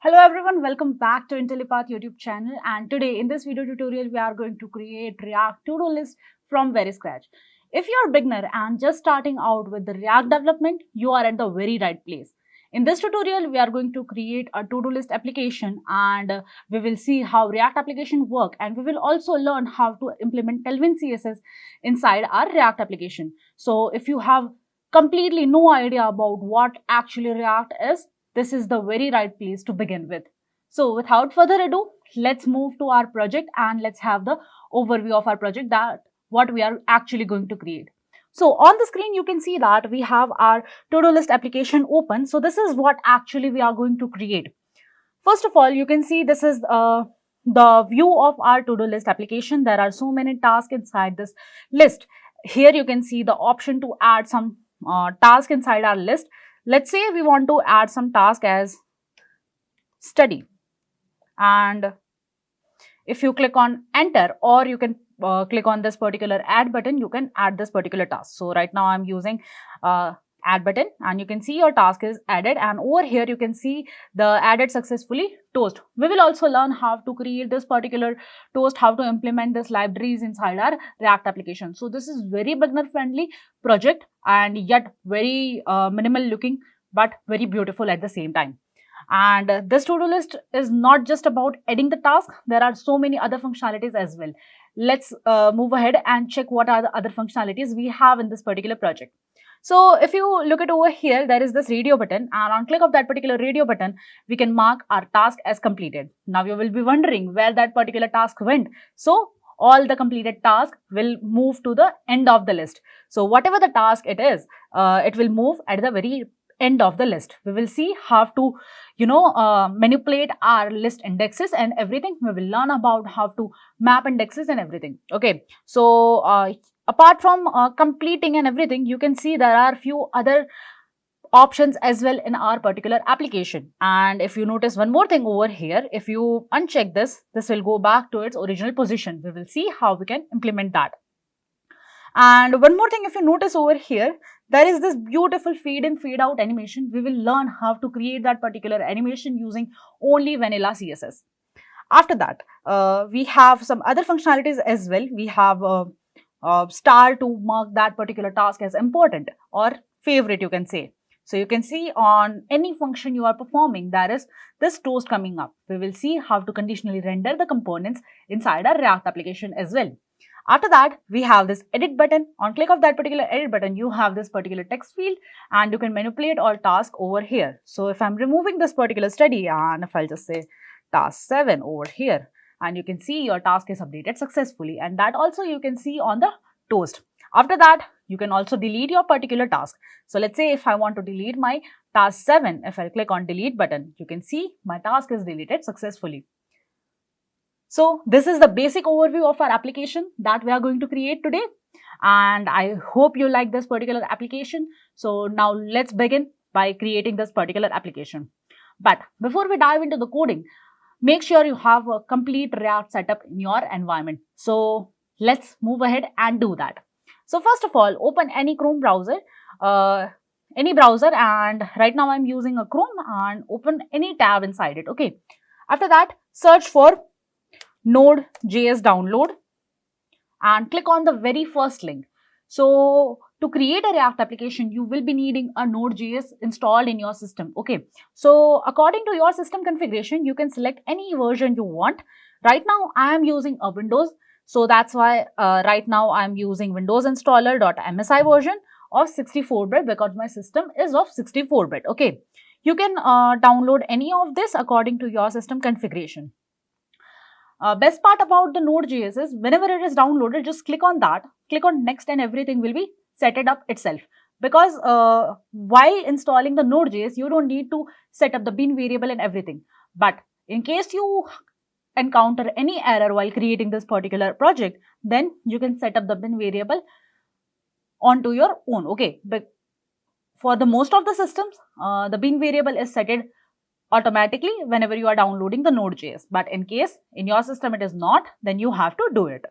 Hello everyone, welcome back to Intellipaat YouTube channel, and today in this video tutorial we are going to create React to-do list from very scratch. If you are a beginner and just starting out with the React development, you are at the very right place. In this tutorial we are going to create a to-do list application, and we will see how React application work, and we will also learn how to implement Tailwind CSS inside our React application. So if you have completely no idea about what actually React is, this is the very right place to begin with. So without further ado, let's move to our project and let's have the overview of our project, that what we are actually going to create. So on the screen, you can see that we have our to-do list application open. So this is what actually we are going to create. First of all, you can see this is the view of our to-do list application. There are so many tasks inside this list. Here you can see the option to add some task inside our list. Let's say we want to add some task as study, and if you click on enter, or you can click on this particular add button, you can add this particular task. So right now I'm using add button, and you can see your task is added, and over here you can see the added successfully toast. We will also learn how to create this particular toast, how to implement this libraries inside our React application. So this is very beginner friendly project, and yet very minimal looking but very beautiful at the same time. And this to-do list is not just about adding the task. There are so many other functionalities as well. Let's move ahead and check what are the other functionalities we have in this particular project. So if you look at over here, there is this radio button, and on click of that particular radio button, we can mark our task as completed. Now you will be wondering where that particular task went. So all the completed tasks will move to the end of the list. So whatever the task it is, it will move at the very end of the list. We will see how to manipulate our list indexes and everything. We will learn about how to map indexes and everything. Okay, so apart from completing and everything, you can see there are few other options as well in our particular application. And if you notice one more thing over here, if you uncheck this will go back to its original position. We will see how we can implement that. And one more thing, if you notice over here, there is this beautiful fade in fade out animation. We will learn how to create that particular animation using only vanilla CSS. After that, we have some other functionalities as well. We have a star to mark that particular task as important or favorite, you can say. So you can see on any function you are performing, there is this toast coming up. We will see how to conditionally render the components inside our React application as well. After that, we have this edit button. On click of that particular edit button, you have this particular text field, and you can manipulate all tasks over here. So if I'm removing this particular study, and if I'll just say task 7 over here, and you can see your task is updated successfully, and that also you can see on the toast. After that, you can also delete your particular task. So let's say if I want to delete my task 7, if I click on delete button, you can see my task is deleted successfully. So this is the basic overview of our application that we are going to create today, and I hope you like this particular application. So now let's begin by creating this particular application. But before we dive into the coding, make sure you have a complete React setup in your environment. So let's move ahead and do that. So first of all, open any Chrome browser, and right now I'm using a Chrome, and open any tab inside it. Okay. After that, search for Node.js download and click on the very first link. So to create a React application, you will be needing a Node.js installed in your system. Okay, so according to your system configuration, you can select any version you want. Right now I am using a Windows, so that's why right now I am using Windows installer.msi version of 64-bit, because my system is of 64-bit. Okay, you can download any of this according to your system configuration. Best part about the Node.js is whenever it is downloaded, just click on that, click on next, and everything will be set it up itself. Because while installing the Node.js, you don't need to set up the bin variable and everything. But in case you encounter any error while creating this particular project, then you can set up the bin variable onto your own. Okay, but for the most of the systems, the bin variable is set automatically whenever you are downloading the Node.js. But in case in your system it is not, then you have to do it.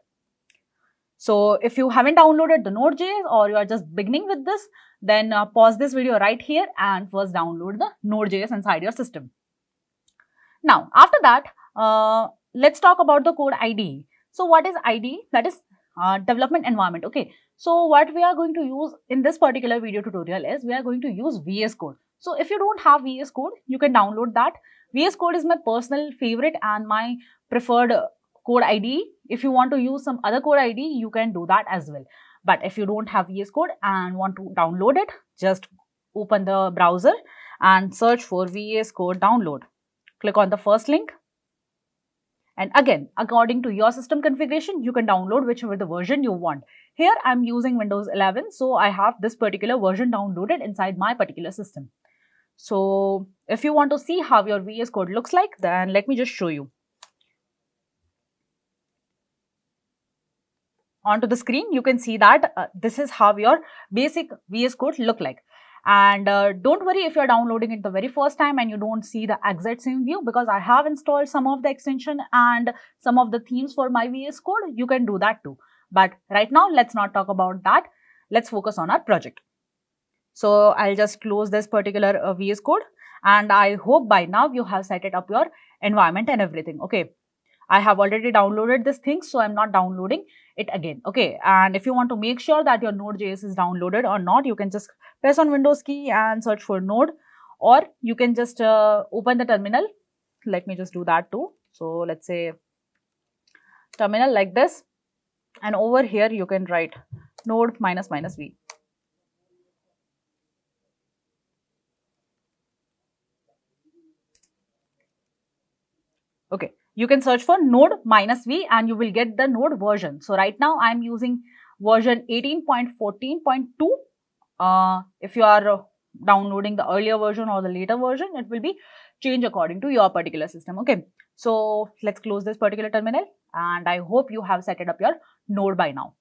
So if you haven't downloaded the Node.js, or you are just beginning with this, then pause this video right here and first download the Node.js inside your system. Now, after that, let's talk about the code IDE. So, what is IDE? That is development environment. Okay. So, what we are going to use in this particular video tutorial is we are going to use VS Code. So, if you don't have VS Code, you can download that. VS Code is my personal favorite and my preferred code IDE. If you want to use some other code IDE, you can do that as well. But if you don't have VS Code and want to download it, just open the browser and search for VS Code download. Click on the first link. And again, according to your system configuration, you can download whichever the version you want. Here, I'm using Windows 11, so I have this particular version downloaded inside my particular system. So, if you want to see how your VS Code looks like, then let me just show you. Onto the screen, you can see that this is how your basic VS Code look like. And don't worry if you're downloading it the very first time and you don't see the exact same view, because I have installed some of the extension and some of the themes for my VS Code. You can do that too. But right now, let's not talk about that. Let's focus on our project. So I'll just close this particular VS Code, and I hope by now you have set it up your environment and everything. Okay. I have already downloaded this thing, so I'm not downloading it again. Okay. And if you want to make sure that your Node.js is downloaded or not, you can just press on Windows key and search for Node, or you can just open the terminal. Let me just do that too. So let's say terminal like this, and over here you can write node --v. Okay, you can search for node -v and you will get the node version. So right now I'm using version 18.14.2. If you are downloading the earlier version or the later version, it will be changed according to your particular system. Okay, so let's close this particular terminal, and I hope you have set it up your node by now.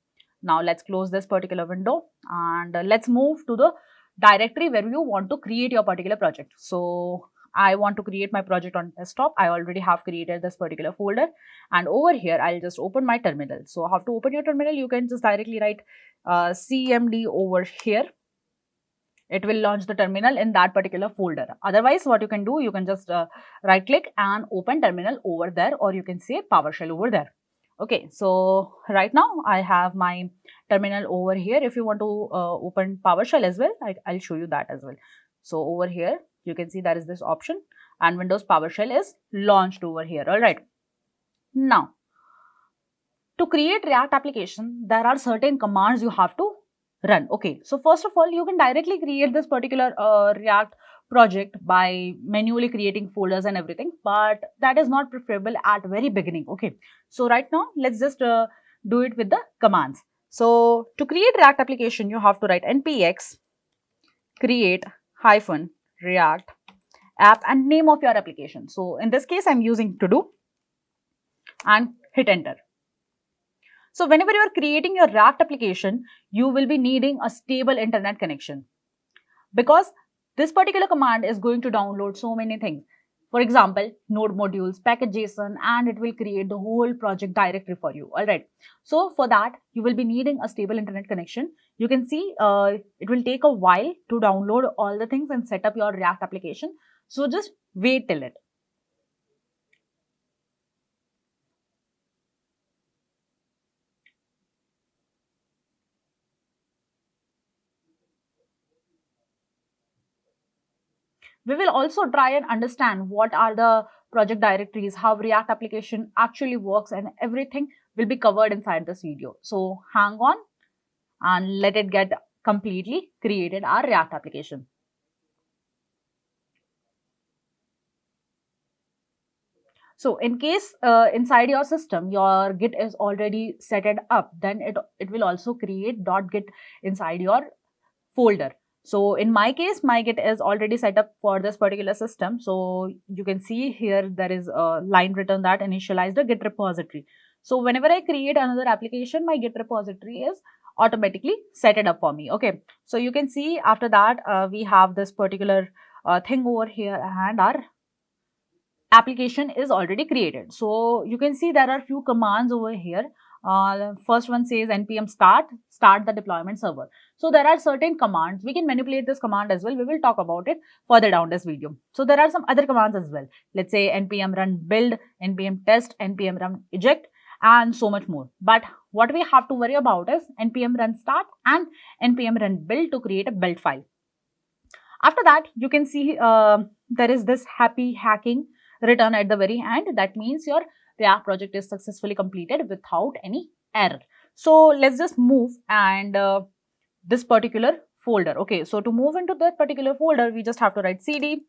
Now let's close this particular window, and let's move to the directory where you want to create your particular project. So I want to create my project on desktop. I already have created this particular folder, and over here I'll just open my terminal. So how to open your terminal? You can just directly write cmd over here. It will launch the terminal in that particular folder. Otherwise, what you can do, you can just right click and open terminal over there, or you can say PowerShell over there. Okay, so right now I have my terminal over here. If you want to open PowerShell as well, I'll show you that as well. So over here, you can see there is this option, and Windows PowerShell is launched over here. All right. Now, to create React application, there are certain commands you have to run. Okay, so first of all, you can directly create this particular React project by manually creating folders and everything, but that is not preferable at very beginning. Okay, so right now let's just do it with the commands. So to create React application, you have to write npx create -react app and name of your application. So in this case, I'm using todo and hit enter. So whenever you are creating your React application, you will be needing a stable internet connection, because this particular command is going to download so many things. For example, node modules, package.json, and it will create the whole project directory for you. All right. So for that, you will be needing a stable internet connection. You can see it will take a while to download all the things and set up your React application. So just wait till it. We will also try and understand what are the project directories, how React application actually works, and everything will be covered inside this video. So hang on and let it get completely created our React application. So in case inside your system, your Git is already set it up, then it will also create .git inside your folder. So in my case, my Git is already set up for this particular system. So you can see here there is a line written that initialize the Git repository. So whenever I create another application, my Git repository is automatically set it up for me. Okay, so you can see after that we have this particular thing over here, and our application is already created. So you can see there are few commands over here. First one says npm start the deployment server. So there are certain commands. We can manipulate this command as well. We will talk about it further down this video. So there are some other commands as well. Let's say npm run build, npm test, npm run eject, and so much more. But what we have to worry about is npm run start and npm run build to create a build file. After that, you can see there is this happy hacking written at the very end. That means your React project is successfully completed without any error. So let's just move and this particular folder. Okay, so to move into that particular folder, we just have to write cd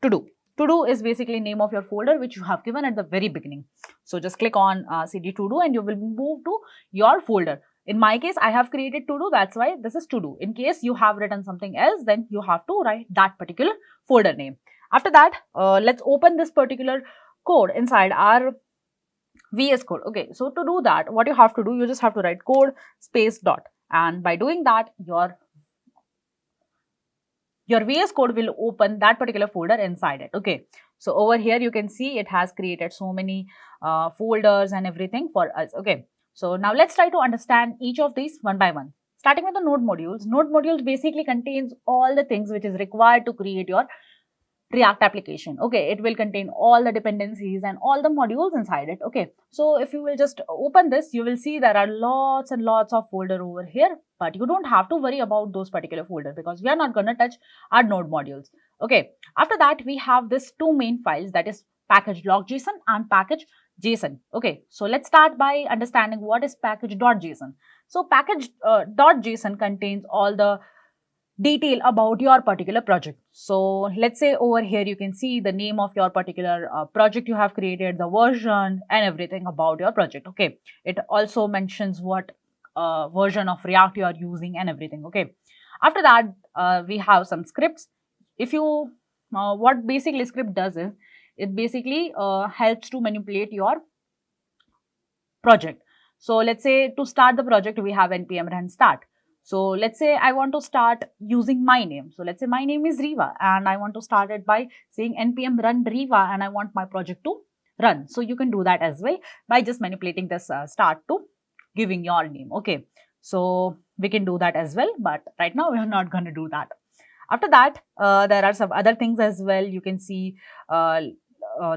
todo. Todo is basically name of your folder which you have given at the very beginning. So just click on cd todo and you will move to your folder. In my case, I have created todo, that's why this is todo. In case you have written something else, then you have to write that particular folder name. After that, let's open this particular code inside our VS Code. Okay, so to do that, what you have to do, you just have to write code space dot. And by doing that, your VS Code will open that particular folder inside it. Okay, so over here you can see it has created so many folders and everything for us. Okay, so now let's try to understand each of these one by one. Starting with the node modules. Node modules basically contains all the things which is required to create your React application. Okay, it will contain all the dependencies and all the modules inside it. Okay, so if you will just open this, you will see there are lots and lots of folder over here, but you don't have to worry about those particular folder because we are not going to touch our node modules. Okay, after that we have this two main files, that is package.json and package.json. Okay, so let's start by understanding what is package.json. So package.json contains all the detail about your particular project. So let's say over here you can see the name of your particular project you have created, the version and everything about your project. Okay, it also mentions what version of React you are using and everything. Okay, after that we have some scripts. If you what basically script does is it basically helps to manipulate your project. So let's say to start the project we have npm run start. So let's say I want to start using my name. So let's say my name is Riva and I want to start it by saying npm run Riva and I want my project to run. So you can do that as well by just manipulating this start to giving your name. Okay, so we can do that as well, but right now we are not going to do that. After that, there are some other things as well. You can see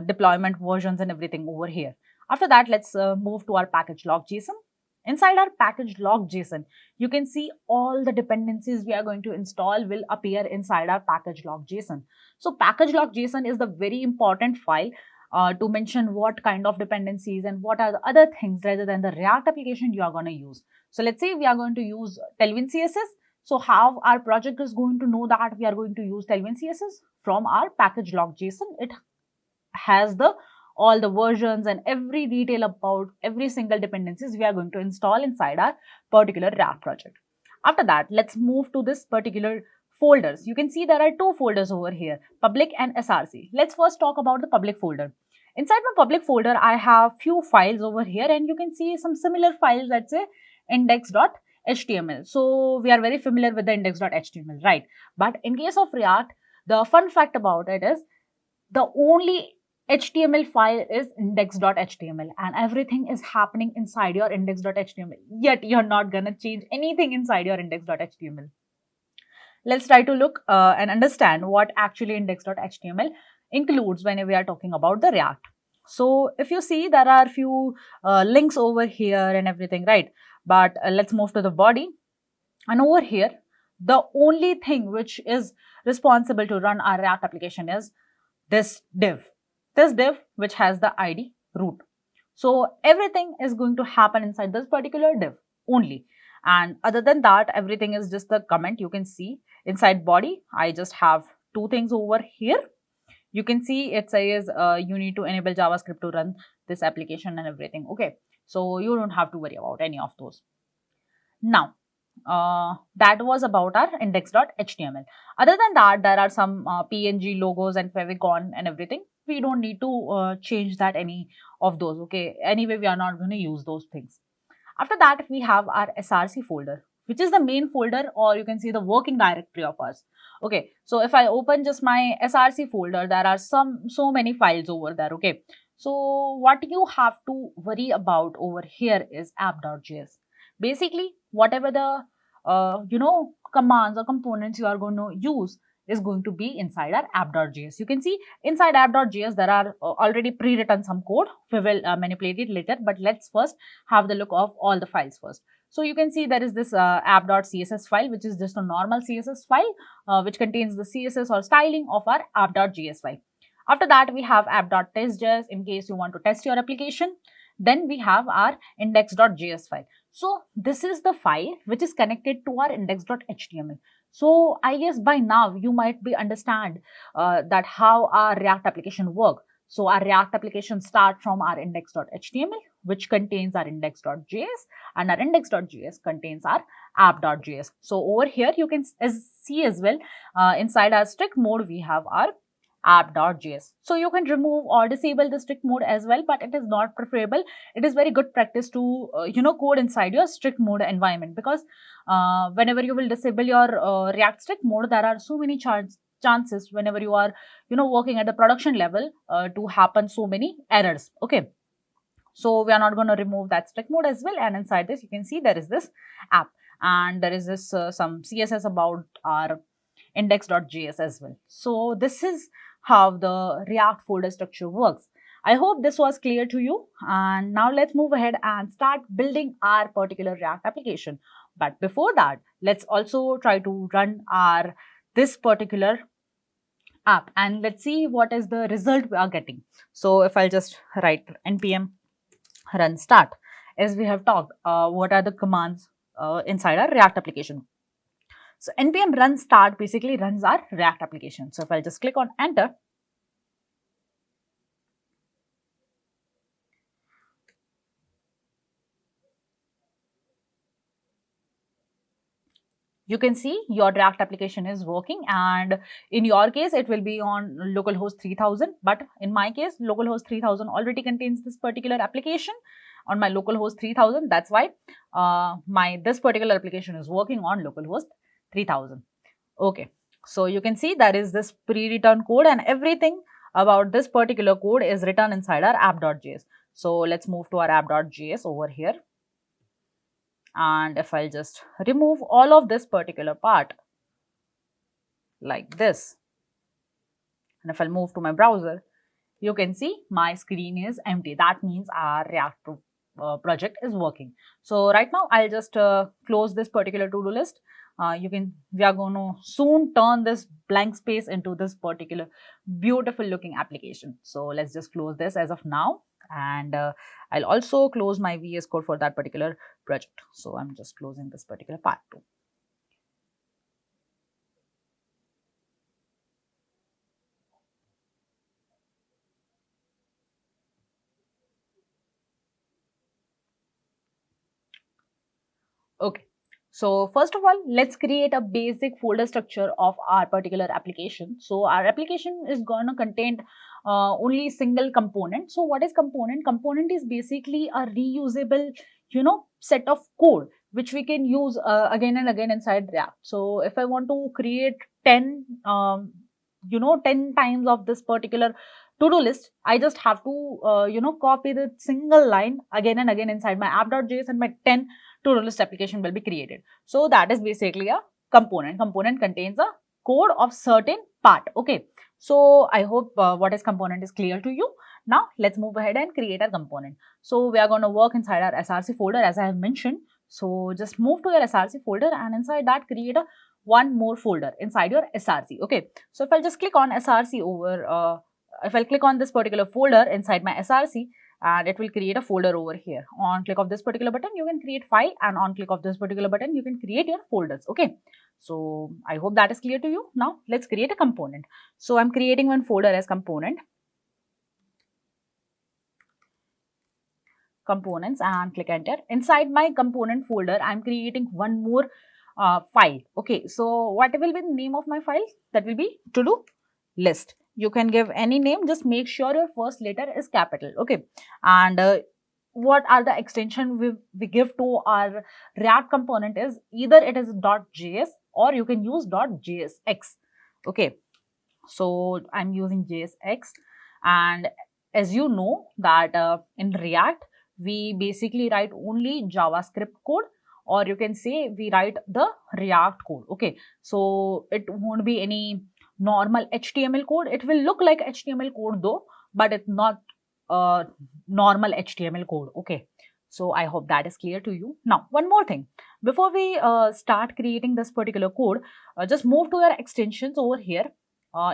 deployment versions and everything over here. After that, let's move to our package.json. Inside our package.json, you can see all the dependencies we are going to install will appear inside our package.json. So package.json is the very important file to mention what kind of dependencies and what are the other things rather than the React application you are going to use. So let's say we are going to use Tailwind CSS. So how our project is going to know that we are going to use Tailwind CSS? From our package.json, it has all the versions and every detail about every single dependencies we are going to install inside our particular React project. After that, let's move to this particular folders. You can see there are two folders over here, public and src. Let's first talk about the public folder. Inside my public folder, I have few files over here and you can see some similar files, let's say index.html. So we are very familiar with the index.html, right? But in case of React, the fun fact about it is the only HTML file is index.html and everything is happening inside your index.html. Yet you're not gonna change anything inside your index.html. Let's try to look and understand what actually index.html includes when we are talking about the React. So if you see, there are few links over here and everything, right? But let's move to the body. And over here, the only thing which is responsible to run our React application is this div. This div which has the ID root. So everything is going to happen inside this particular div only. And other than that, everything is just the comment. You can see inside body, I just have two things over here. You can see it says you need to enable JavaScript to run this application and everything. Okay, so you don't have to worry about any of those. Now, that was about our index.html. Other than that, there are some PNG logos and favicon and everything. We don't need to change that any of those. Okay, anyway, we are not going to use those things. After that, we have our src folder, which is the main folder, or you can see the working directory of us. Okay, so if I open just my src folder, there are so many files over there. Okay, So what you have to worry about over here is app.js. Basically, whatever the commands or components you are going to use is going to be inside our app.js. You can see inside app.js there are already pre-written some code. We will manipulate it later, but let's first have the look of all the files first. So you can see there is this app.css file, which is just a normal CSS file, which contains the CSS or styling of our app.js file. After that, we have app.testjs in case you want to test your application. Then we have our index.js file. So this is the file which is connected to our index.html. So I guess by now you might be understand that how our React application work. So our React application start from our index.html, which contains our index.js, and our index.js contains our app.js. So over here you can see as well, inside our strict mode we have our app.js. So you can remove or disable the strict mode as well, but it is not preferable. It is very good practice to code inside your strict mode environment, because whenever you will disable your React strict mode, there are so many chances whenever you are working at the production level to happen so many errors. Okay, so we are not going to remove that strict mode as well. And inside this you can see there is this app, and there is this some CSS about our index.js as well. So this is how the React folder structure works. I hope this was clear to you, and now let's move ahead and start building our particular React application. But before that, let's also try to run our this particular app, and let's see what is the result we are getting. So if I'll just write npm run start, as we have talked, what are the commands inside our React application. So npm run start basically runs our React application. So if I'll just click on enter, you can see your React application is working, and in your case it will be on localhost 3000, but in my case localhost 3000 already contains this particular application on my localhost 3000. That's why this particular application is working on localhost 3000. Okay, so you can see that is this pre-written code, and everything about this particular code is written inside our app.js. So let's move to our app.js over here. And if I'll just remove all of this particular part like this, and if I'll move to my browser, you can see my screen is empty. That means our React project is working. So right now I'll just close this particular to-do list. We are going to soon turn this blank space into this particular beautiful looking application. So let's just close this as of now, and I'll also close my VS Code for that particular project. So I'm just closing this particular part too. Okay, so first of all, let's create a basic folder structure of our particular application. So our application is going to contain only single component. So what is component? Component is basically a reusable, set of code which we can use again and again inside React. So if I want to create 10 times of this particular to-do list, I just have to copy the single line again and again inside my app.js, and my 10 to-do list application will be created. So that is basically a component. Component contains a code of certain part. Okay, so I hope what is component is clear to you. Now let's move ahead and create a component. So we are going to work inside our src folder, as I have mentioned. So just move to your src folder, and inside that create a one more folder inside your src. Okay, so if I'll just click on src over if I'll click on this particular folder inside my src, and it will create a folder over here. On click of this particular button, you can create file, and on click of this particular button, you can create your folders. Okay, so I hope that is clear to you. Now let's create a component. So I'm creating one folder as components, and click enter. Inside my component folder, I'm creating one more file. Okay, so what will be the name of my file? That will be TodoList. You can give any name, just make sure your first letter is capital. Okay, and what are the extension we give to our React component is either it is .js or you can use .jsx. Okay, so I'm using JSX, and as you know that in React, we basically write only JavaScript code, or you can say we write the React code. Okay, so it won't be any normal HTML code. It will look like HTML code though, but it's not normal HTML code. Okay, so I hope that is clear to you. Now, one more thing. Before we start creating this particular code, just move to your extensions over here.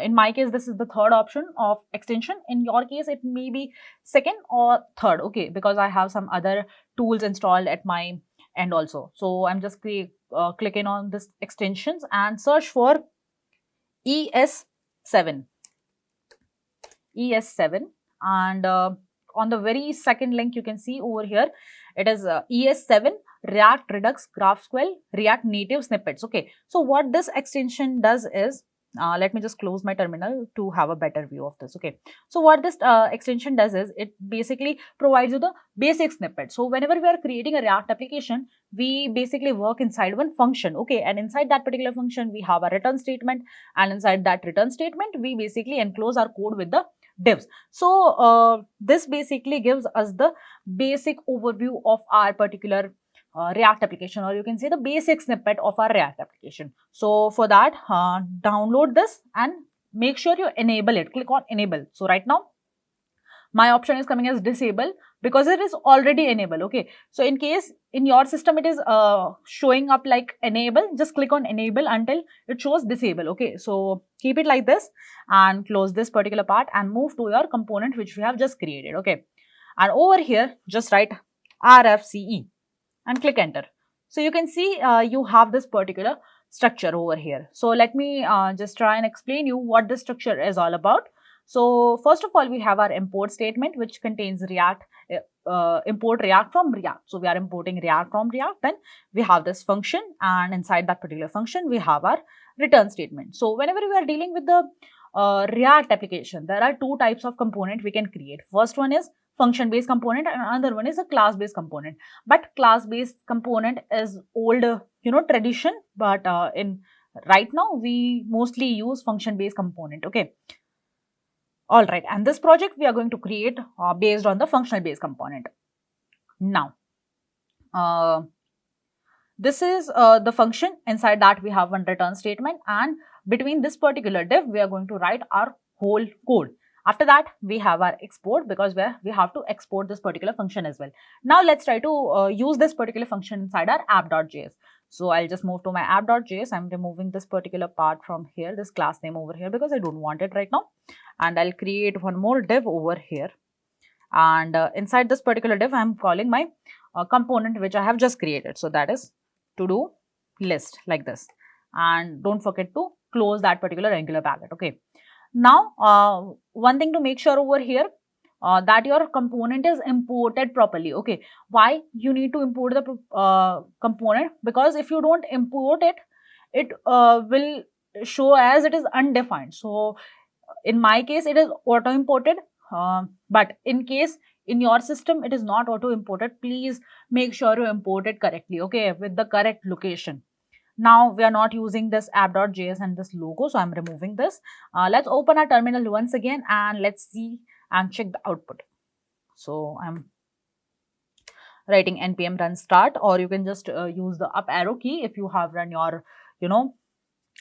In my case, this is the third option of extension. In your case, it may be second or third, okay, because I have some other tools installed at my end also. So I'm just clicking on this extensions and search for ES7. ES7, and on the very second link you can see over here, it is ES7 React Redux GraphQL React Native Snippets. Okay, so what this extension does is, let me just close my terminal to have a better view of this. Okay, so what this extension does is, it basically provides you the basic snippet. So whenever we are creating a React application, we basically work inside one function. Okay, and inside that particular function we have a return statement, and inside that return statement we basically enclose our code with the divs. So this basically gives us the basic overview of our particular React application, or you can say the basic snippet of our React application. So for that, download this and make sure you enable it. Click on enable. So right now my option is coming as disable because it is already enabled. Okay, so in case in your system it is showing up like enable, just click on enable until it shows disable. Okay, so keep it like this and close this particular part and move to your component which we have just created. Okay, and over here just write RFCE and click enter. So you can see you have this particular structure over here. So let me just try and explain you what this structure is all about. So first of all, we have our import statement which contains React, import React from React. So we are importing React from React. Then we have this function, and inside that particular function we have our return statement. So whenever we are dealing with the React application, there are two types of component we can create. First one is function based component and another one is a class based component. But class based component is old tradition, but in right now we mostly use function based component. Okay, all right, and this project we are going to create based on the functional based component. Now this is the function. Inside that we have one return statement, and between this particular div we are going to write our whole code. After that we have our export, because we have to export this particular function as well. Now let's try to use this particular function inside our app.js. So I'll just move to my app.js. I'm removing this particular part from here, this class name over here, because I don't want it right now. And I'll create one more div over here. And inside this particular div, I'm calling my component which I have just created. So that is TodoList, like this. And don't forget to close that particular Angular packet. Okay. Now, one thing to make sure over here, that your component is imported properly. Okay, why you need to import the component? Because if you don't import it, it will show as it is undefined. So in my case it is auto imported, but in case in your system it is not auto imported, please make sure you import it correctly, okay, with the correct location. Now we are not using this app.js and this logo, so I'm removing this. Let's open our terminal once again and let's see and check the output. So I'm writing npm run start, or you can just use the up arrow key if you have run your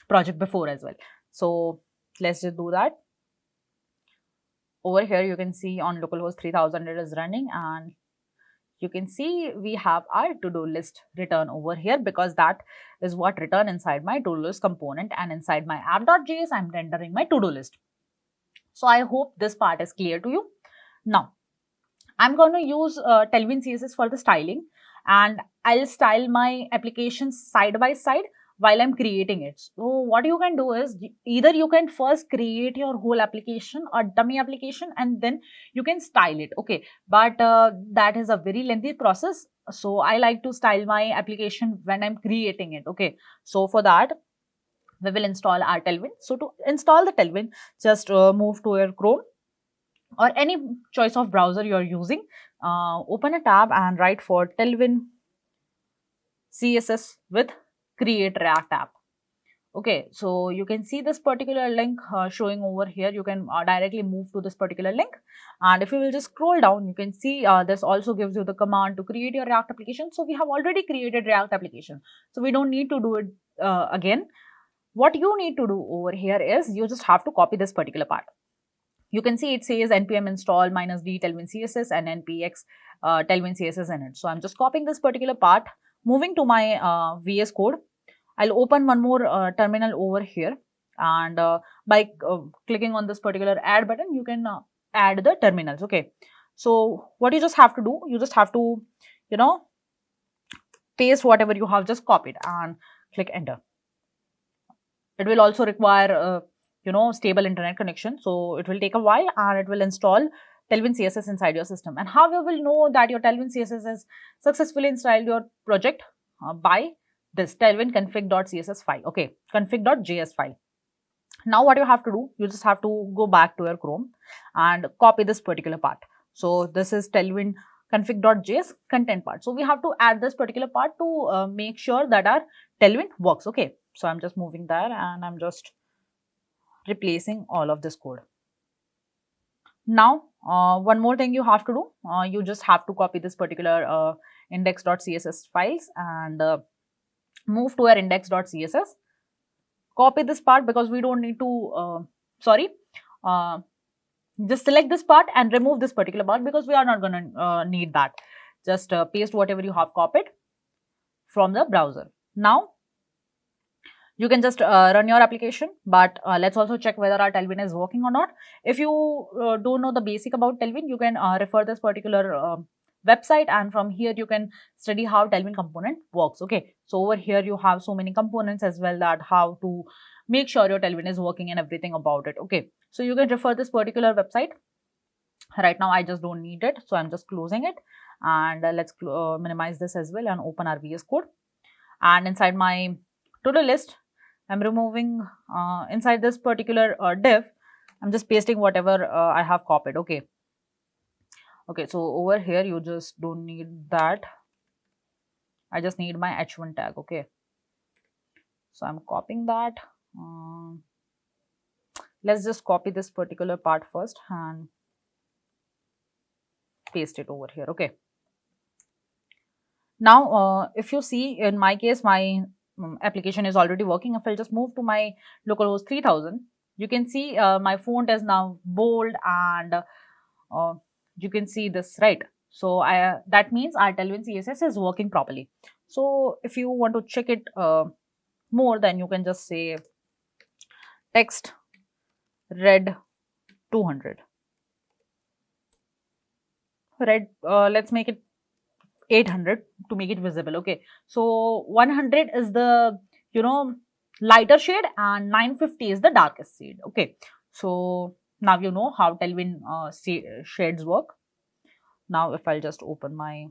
project before as well. So let's just do that. Over here you can see on localhost 3000 it is running, and you can see we have our TodoList return over here, because that is what return inside my TodoList component, and inside my app.js I'm rendering my TodoList. So I hope this part is clear to you. Now I'm going to use Tailwind CSS for the styling, and I'll style my applications side by side while I'm creating it. So what you can do is, either you can first create your whole application or dummy application and then you can style it, okay, but that is a very lengthy process. So I like to style my application when I'm creating it, okay. So for that we will install our Tailwind. So to install the Tailwind, just move to your Chrome or any choice of browser you are using, open a tab and write for Tailwind CSS with create React app. Okay, so you can see this particular link showing over here. You can directly move to this particular link, and if you will just scroll down, you can see this also gives you the command to create your React application. So we have already created React application, so we don't need to do it again. What you need to do over here is you just have to copy this particular part. You can see it says npm install -d tailwind css and npx tailwind css in it. So I'm just copying this particular part, moving to my VS Code. I'll open one more terminal over here, and by clicking on this particular add button, you can add the terminals. Okay, so what you just have to do, you just have to, you know, paste whatever you have just copied and click enter. It will also require stable internet connection, so it will take a while and it will install Tailwind CSS inside your system. And how you will know that your Tailwind CSS is successfully installed your project? By this tailwind config.css file, okay, config.js file. Now what you have to do, you just have to go back to your Chrome and copy this particular part. So this is tailwind config.js content part. So we have to add this particular part to make sure that our tailwind works. Okay, so I'm just moving there and I'm just replacing all of this code. Now one more thing you have to do, you just have to copy this particular index.css files and move to our index.css. Copy this part because we don't need to just select this part and remove this particular part because we are not going to need that. Just paste whatever you have copied from the browser. Now you can just run your application, but let's also check whether our Tailwind is working or not. If you don't know the basic about Tailwind, you can refer this particular website, and from here you can study how Tailwind component works. Okay, so over here you have so many components as well, that how to make sure your Tailwind is working and everything about it. Okay, so you can refer this particular website. Right now I just don't need it, so I'm just closing it, and let's minimize this as well and open our VS Code. And inside my TodoList, I'm removing inside this particular div, I'm just pasting whatever I have copied. Okay. Okay, so over here you just don't need that. I just need my h1 tag. Okay, so I'm copying that. Let's just copy this particular part first and paste it over here. Okay, now if you see, in my case, my application is already working. If I'll just move to my localhost 3000, you can see my font is now bold, and you can see this, right? So that means our Tailwind CSS is working properly. So if you want to check it more, then you can just say text red 200. Red, let's make it 800 to make it visible. Okay, so 100 is the lighter shade and 950 is the darkest shade. Okay, so now you know how Tailwind shades work. Now if I'll just open my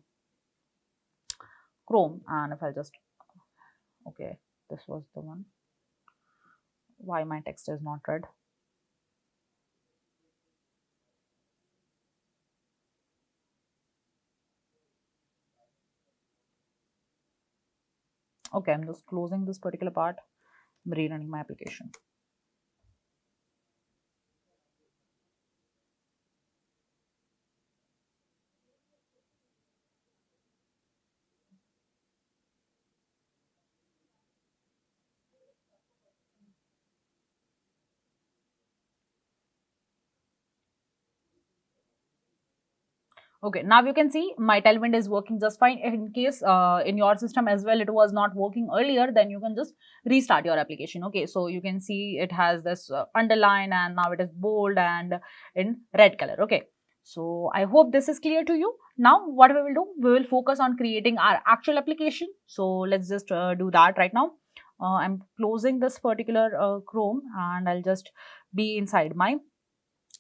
Chrome, and if I'll just, okay, this was the one. Why my text is not red? Okay, I'm just closing this particular part. I'm rerunning my application. Okay, now you can see my Tailwind is working just fine. In case in your system as well it was not working earlier, then you can just restart your application. Okay, so you can see it has this underline, and now it is bold and in red color. Okay, so I hope this is clear to you. Now what we will do, we will focus on creating our actual application. So let's just do that right now. I'm closing this particular Chrome, and I'll just be inside my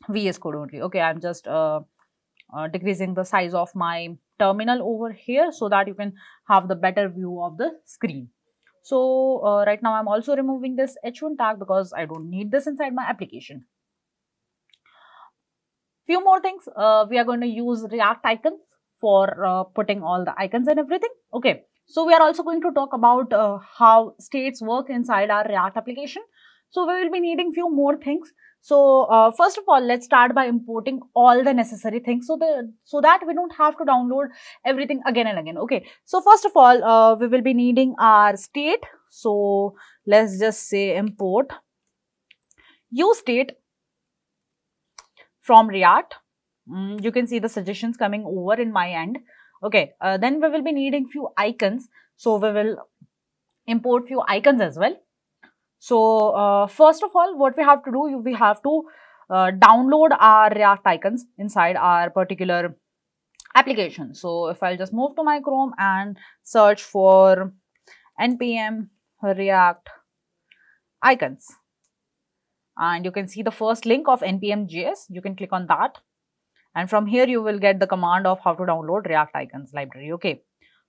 VS Code only. Okay, I'm just decreasing the size of my terminal over here so that you can have the better view of the screen. So right now I'm also removing this h1 tag because I don't need this inside my application. Few more things, we are going to use React icons for putting all the icons and everything. Okay, So we are also going to talk about how states work inside our React application. So we will be needing few more things. So first of all, let's start by importing all the necessary things so that we don't have to download everything again and again. Okay. So first of all, we will be needing our state. So let's just say import use state from React. You can see the suggestions coming over in my end. Okay. Then we will be needing few icons. So we will import few icons as well. So first of all, what we have to do, we have to download our React icons inside our particular application. So if I'll just move to my Chrome and search for npm React icons, and you can see the first link of npm.js, you can click on that, and from here you will get the command of how to download React icons library. Okay.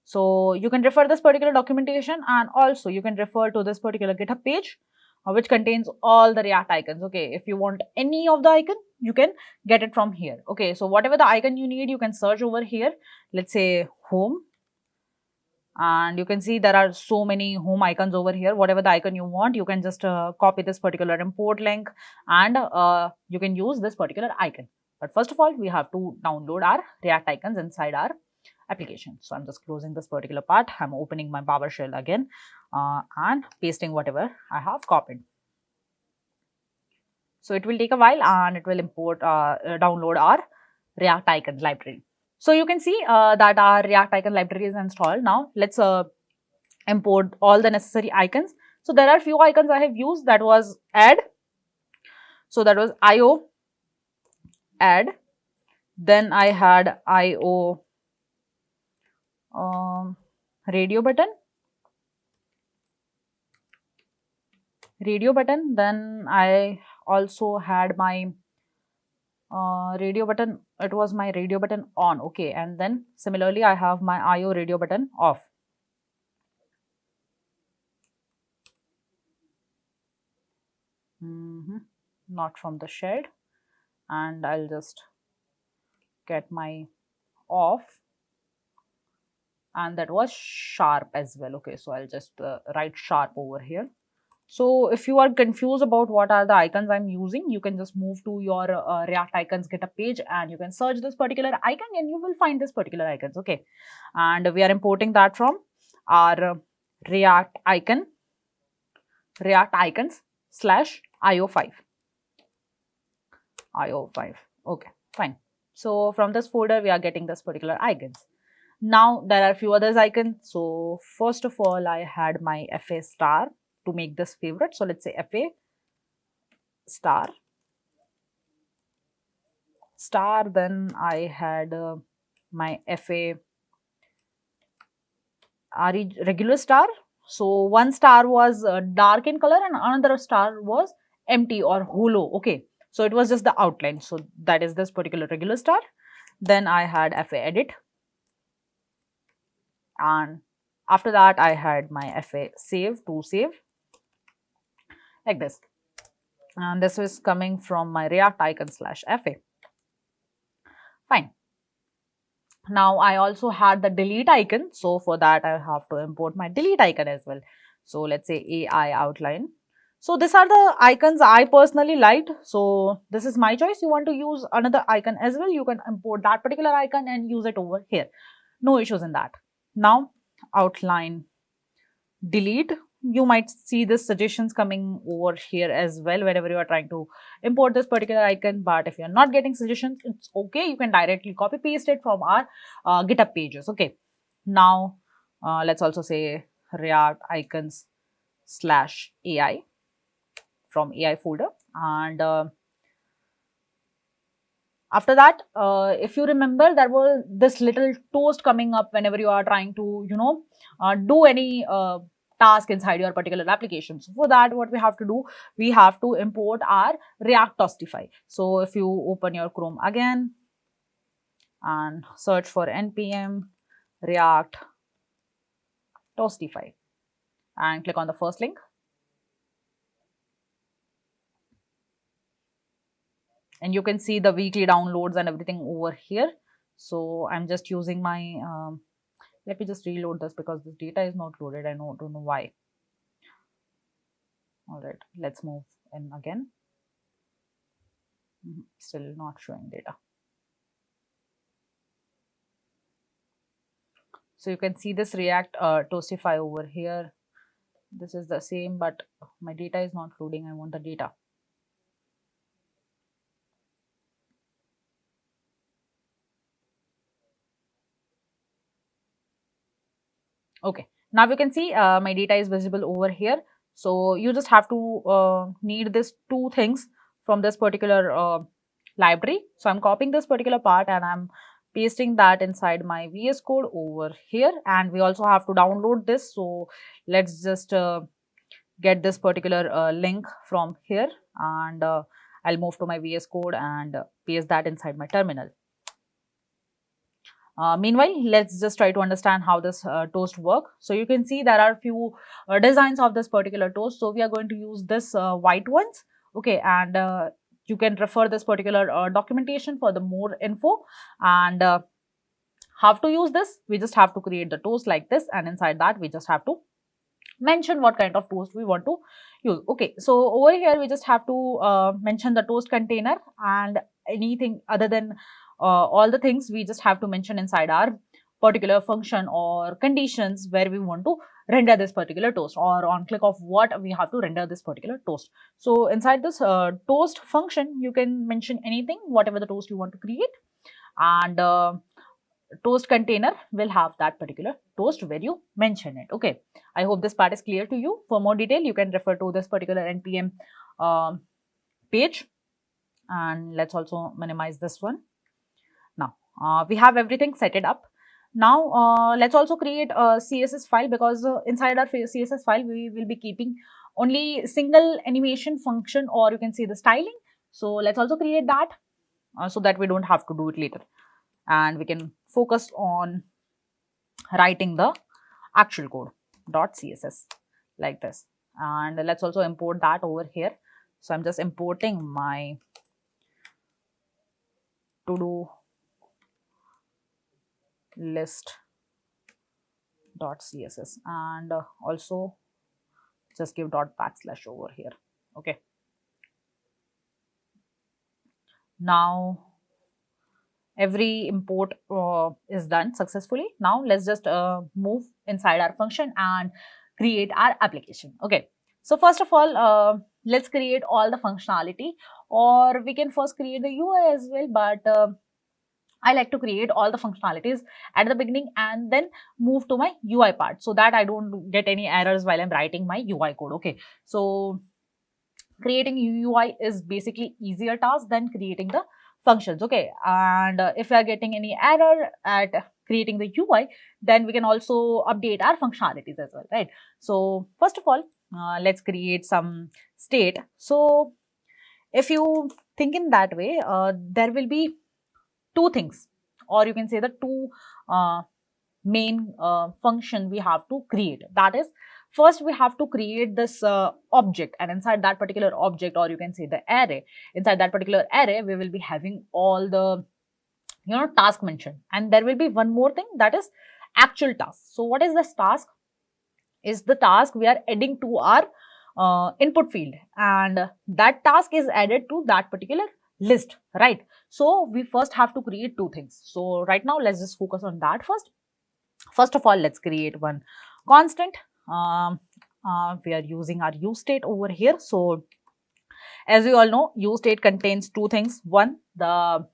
So you can refer this particular documentation, and also you can refer to this particular GitHub page which contains all the React icons. Okay, if you want any of the icon, you can get it from here. Okay, so whatever the icon you need, you can search over here. Let's say home, and you can see there are so many home icons over here. Whatever the icon you want, you can just copy this particular import link, and you can use this particular icon. But first of all, we have to download our React icons inside our application. So I'm just closing this particular part. I'm opening my PowerShell again and pasting whatever I have copied. So it will take a while and it will import, download our React icon library. So you can see that our React icon library is installed. Now let's import all the necessary icons. So there are few icons I have used. That was add. So that was IO add. Then I had IO radio button. Then I also had my radio button. It was my radio button on. Okay, and then similarly I have my IO radio button off. Not from the shed, and I'll just get my off, and that was sharp as well. Okay, so I'll just write sharp over here. So if you are confused about what are the icons I'm using, you can just move to your React icons GitHub page, and you can search this particular icon and you will find this particular icons. Okay, and we are importing that from our React icons /io5. Okay, fine. So from this folder we are getting this particular icons. Now there are few others icons. So first of all, I had my FA star to make this favorite. So let's say FA star. Then I had my FA regular star. So one star was dark in color and another star was empty or hollow. Okay, so it was just the outline. So that is this particular regular star. Then I had FA edit, and after that I had my FA save to save, like this, and this is coming from my React icon /FA. Fine. Now I also had the delete icon. So for that I have to import my delete icon as well. So let's say AI outline. So these are the icons I personally liked. So this is my choice. You want to use another icon as well, you can import that particular icon and use it over here. No issues in that. Now outline delete. You might see the suggestions coming over here as well whenever you are trying to import this particular icon. But if you are not getting suggestions, it's okay. You can directly copy paste it from our GitHub pages. Okay. Now let's also say React icons /AI from AI folder, and after that, if you remember, there was this little toast coming up whenever you are trying to, do any task inside your particular application. So for that, what we have to do, we have to import our React Toastify. So if you open your Chrome again and search for npm React Toastify and click on the first link, and you can see the weekly downloads and everything over here. So I'm just using my Let me just reload this because this data is not loaded. I don't know why. All right, let's move in again. Still not showing data. So you can see this React Toastify over here. This is the same, but my data is not loading. I want the data. Okay, now you can see my data is visible over here. So you just have to need this two things from this particular library. So I'm copying this particular part and I'm pasting that inside my VS Code over here. And we also have to download this. So let's just get this particular link from here, and I'll move to my VS Code and paste that inside my terminal. Meanwhile, let's just try to understand how this toast work. So you can see there are few designs of this particular toast. So we are going to use this white ones. Okay, and you can refer this particular documentation for the more info. And how to use this? We just have to create the toast like this, and inside that we just have to mention what kind of toast we want to use. Okay, so over here we just have to mention the toast container, and anything other than all the things we just have to mention inside our particular function or conditions where we want to render this particular toast, or on click of what we have to render this particular toast. So inside this toast function, you can mention anything, whatever the toast you want to create, and toast container will have that particular toast where you mention it. Okay, I hope this part is clear to you. For more detail, you can refer to this particular npm page, and let's also minimize this one. Now we have everything set it up. Now let's also create a CSS file, because inside our CSS file we will be keeping only single animation function, or you can say the styling. So let's also create that so that we don't have to do it later, and we can focus on writing the actual code .css like this. And let's also import that over here. So I'm just importing my TodoList .css, and also just give // over here. Okay, now every import is done successfully. Now let's just move inside our function and create our application. Okay, so first of all, let's create all the functionality, or we can first create the UI as well, but I like to create all the functionalities at the beginning and then move to my UI part, so that I don't get any errors while I'm writing my UI code. Okay, so creating UI is basically easier task than creating the functions. Okay, and if we are getting any error at creating the UI, then we can also update our functionalities as well, right? So first of all, let's create some state. So if you think in that way, there will be two things, or you can say the two main function we have to create. That is, first we have to create this object, and inside that particular object, or you can say the array, inside that particular array we will be having all the task mentioned. And there will be one more thing, that is actual task. So what is this task? Is the task we are adding to our input field, and that task is added to that particular list, right? So we first have to create two things. So right now let's just focus on that first. First of all, let's create one constant. We are using our use state over here. So as we all know, use state contains two things: one, the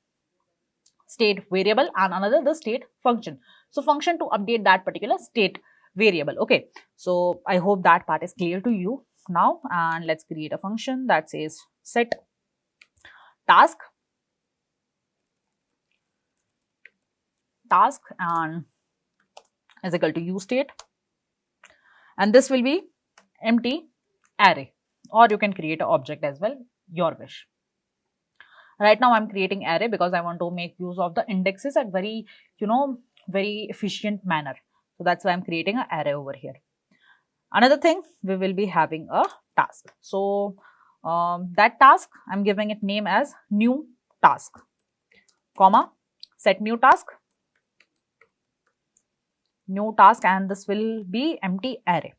state variable, and another, the state function. So function to update that particular state variable. Okay, so I hope that part is clear to you now. And let's create a function that says set task and is equal to use state, and this will be empty array, or you can create an object as well, your wish. Right now I'm creating array because I want to make use of the indexes at very very efficient manner. So that's why I'm creating an array over here. Another thing, we will be having a task. So that task, I'm giving it name as new task, comma, set new task, new task, and this will be empty array.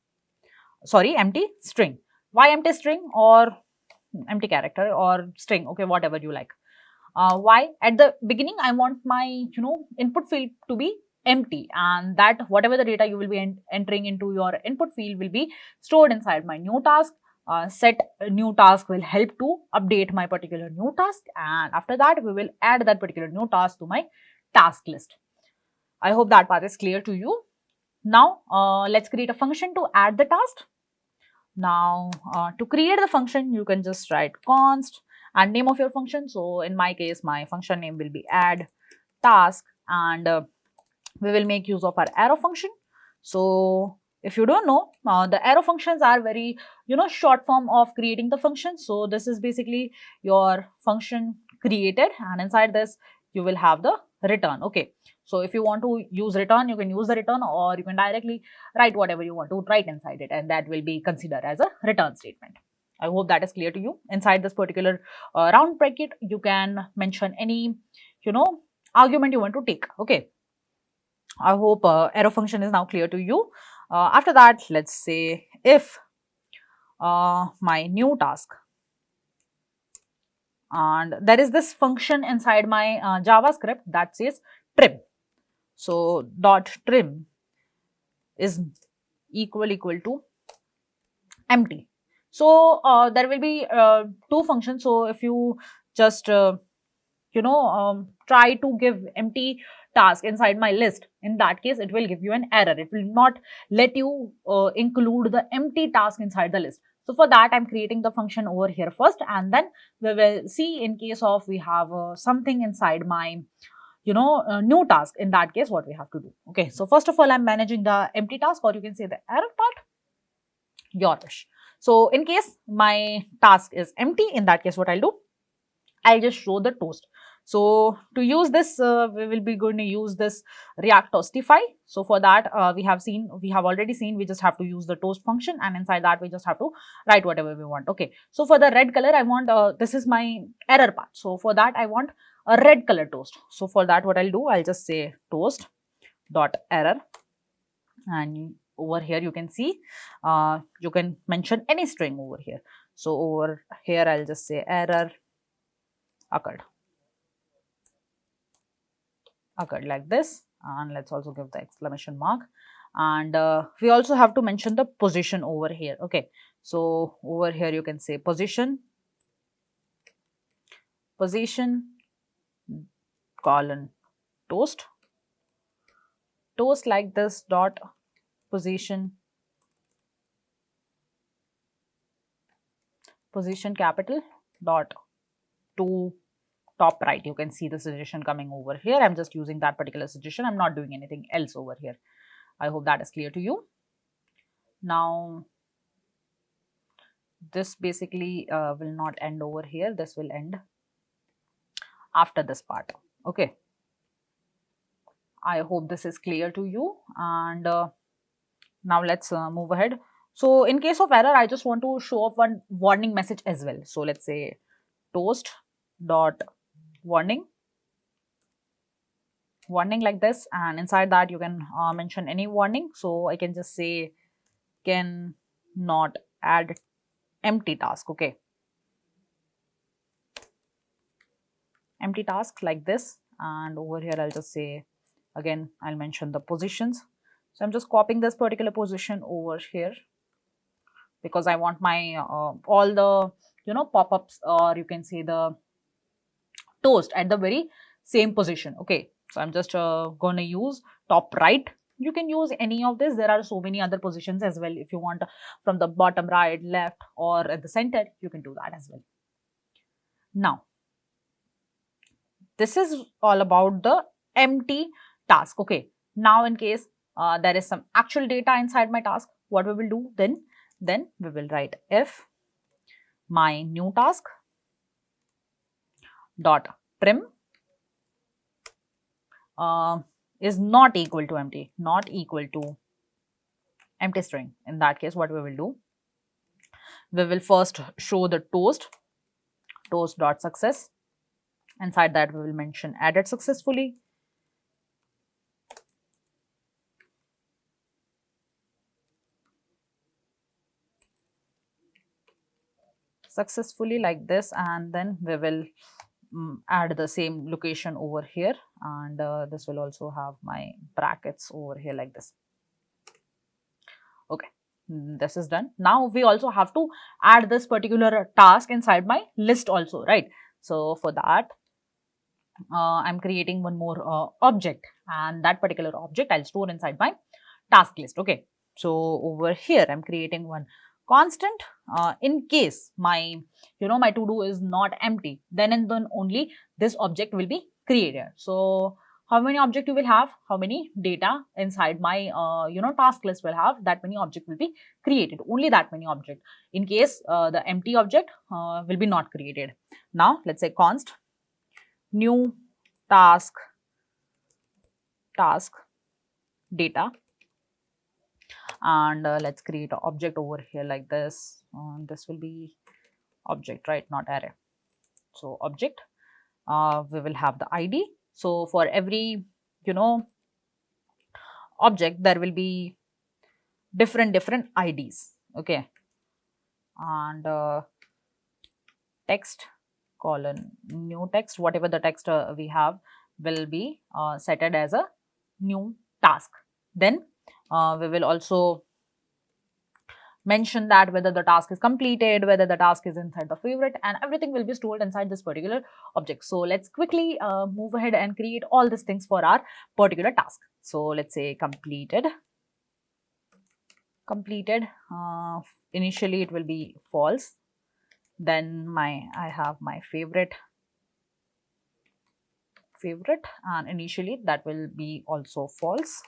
Sorry, empty string. Why empty string or empty character or string? Okay, whatever you like. Why? At the beginning, I want my input field to be empty, and that whatever the data you will be entering into your input field will be stored inside my new task. Set new task will help to update my particular new task, and after that we will add that particular new task to my task list. I hope that part is clear to you. Now let's create a function to add the task. Now to create the function, you can just write const and name of your function. So in my case, my function name will be add task, and we will make use of our arrow function. So if you don't know, the arrow functions are very short form of creating the function. So this is basically your function created, and inside this you will have the return. Okay, so if you want to use return, you can use the return, or you can directly write whatever you want to write inside it, and that will be considered as a return statement. I hope that is clear to you. Inside this particular round bracket, you can mention any argument you want to take. Okay, I hope arrow function is now clear to you. After that, let's say if my new task, and there is this function inside my JavaScript that says trim. So dot trim is equal to empty. So there will be two functions. So if you just try to give empty task inside my list, in that case it will give you an error. It will not let you include the empty task inside the list. So for that, I'm creating the function over here first, and then we will see in case of we have something inside my new task. In that case, what we have to do. Okay, so first of all, I'm managing the empty task, or you can say the error part, your wish. So in case my task is empty, in that case what I'll do, I'll just show the toast. So to use this, we will be going to use this React Toastify. So for that, we have already seen, we just have to use the toast function, and inside that we just have to write whatever we want. Okay, so for the red color, I want, this is my error part. So for that, I want a red color toast. So for that, what I'll do, I'll just say toast dot error, and over here you can see, you can mention any string over here. So over here, I'll just say error occurred like this, and let's also give the exclamation mark, and we also have to mention the position over here. Okay, so over here you can say position colon toast like this dot position capital dot to top right. You can see the suggestion coming over here. I'm just using that particular suggestion. I'm not doing anything else over here. I hope that is clear to you. Now, this basically will not end over here. This will end after this part. Okay. I hope this is clear to you. And now let's move ahead. So in case of error, I just want to show up one warning message as well. So let's say toast dot warning like this, and inside that you can mention any warning. So I can just say can not add empty task. Okay, empty task like this, and over here I'll just say, again I'll mention the positions. So I'm just copying this particular position over here because I want my all the pop-ups, or you can say the toast at the very same position. Okay, so I'm just going to use top right. You can use any of this. There are so many other positions as well. If you want from the bottom right, left, or at the center, you can do that as well. Now, this is all about the empty task. Okay, now in case there is some actual data inside my task, what we will do then we will write if my new task dot trim is not equal to empty, string. In that case, what we will do, we will first show the toast dot success. Inside that we will mention added successfully. successfully like this, and then we will add the same location over here, and this will also have my brackets over here like this. Okay, this is done. Now we also have to add this particular task inside my list also, right? So for that, I'm creating one more object, and that particular object I'll store inside my task list. Okay, so over here I'm creating one constant in case my my to do is not empty, then and then only this object will be created. So how many object you will have, how many data inside my task list will have, that many object will be created, only that many object. In case the empty object will be not created. Now let's say const new task data, and let's create an object over here like this. This will be object, right, not array. So object, we will have the ID. So for every object there will be different IDs. Okay, and text colon new text, whatever the text we have will be set as a new task. Then we will also mention that whether the task is completed, whether the task is inside the favorite, and everything will be stored inside this particular object. So let's quickly move ahead and create all these things for our particular task. So let's say completed. Initially it will be false. Then I have my favorite, and initially that will be also false.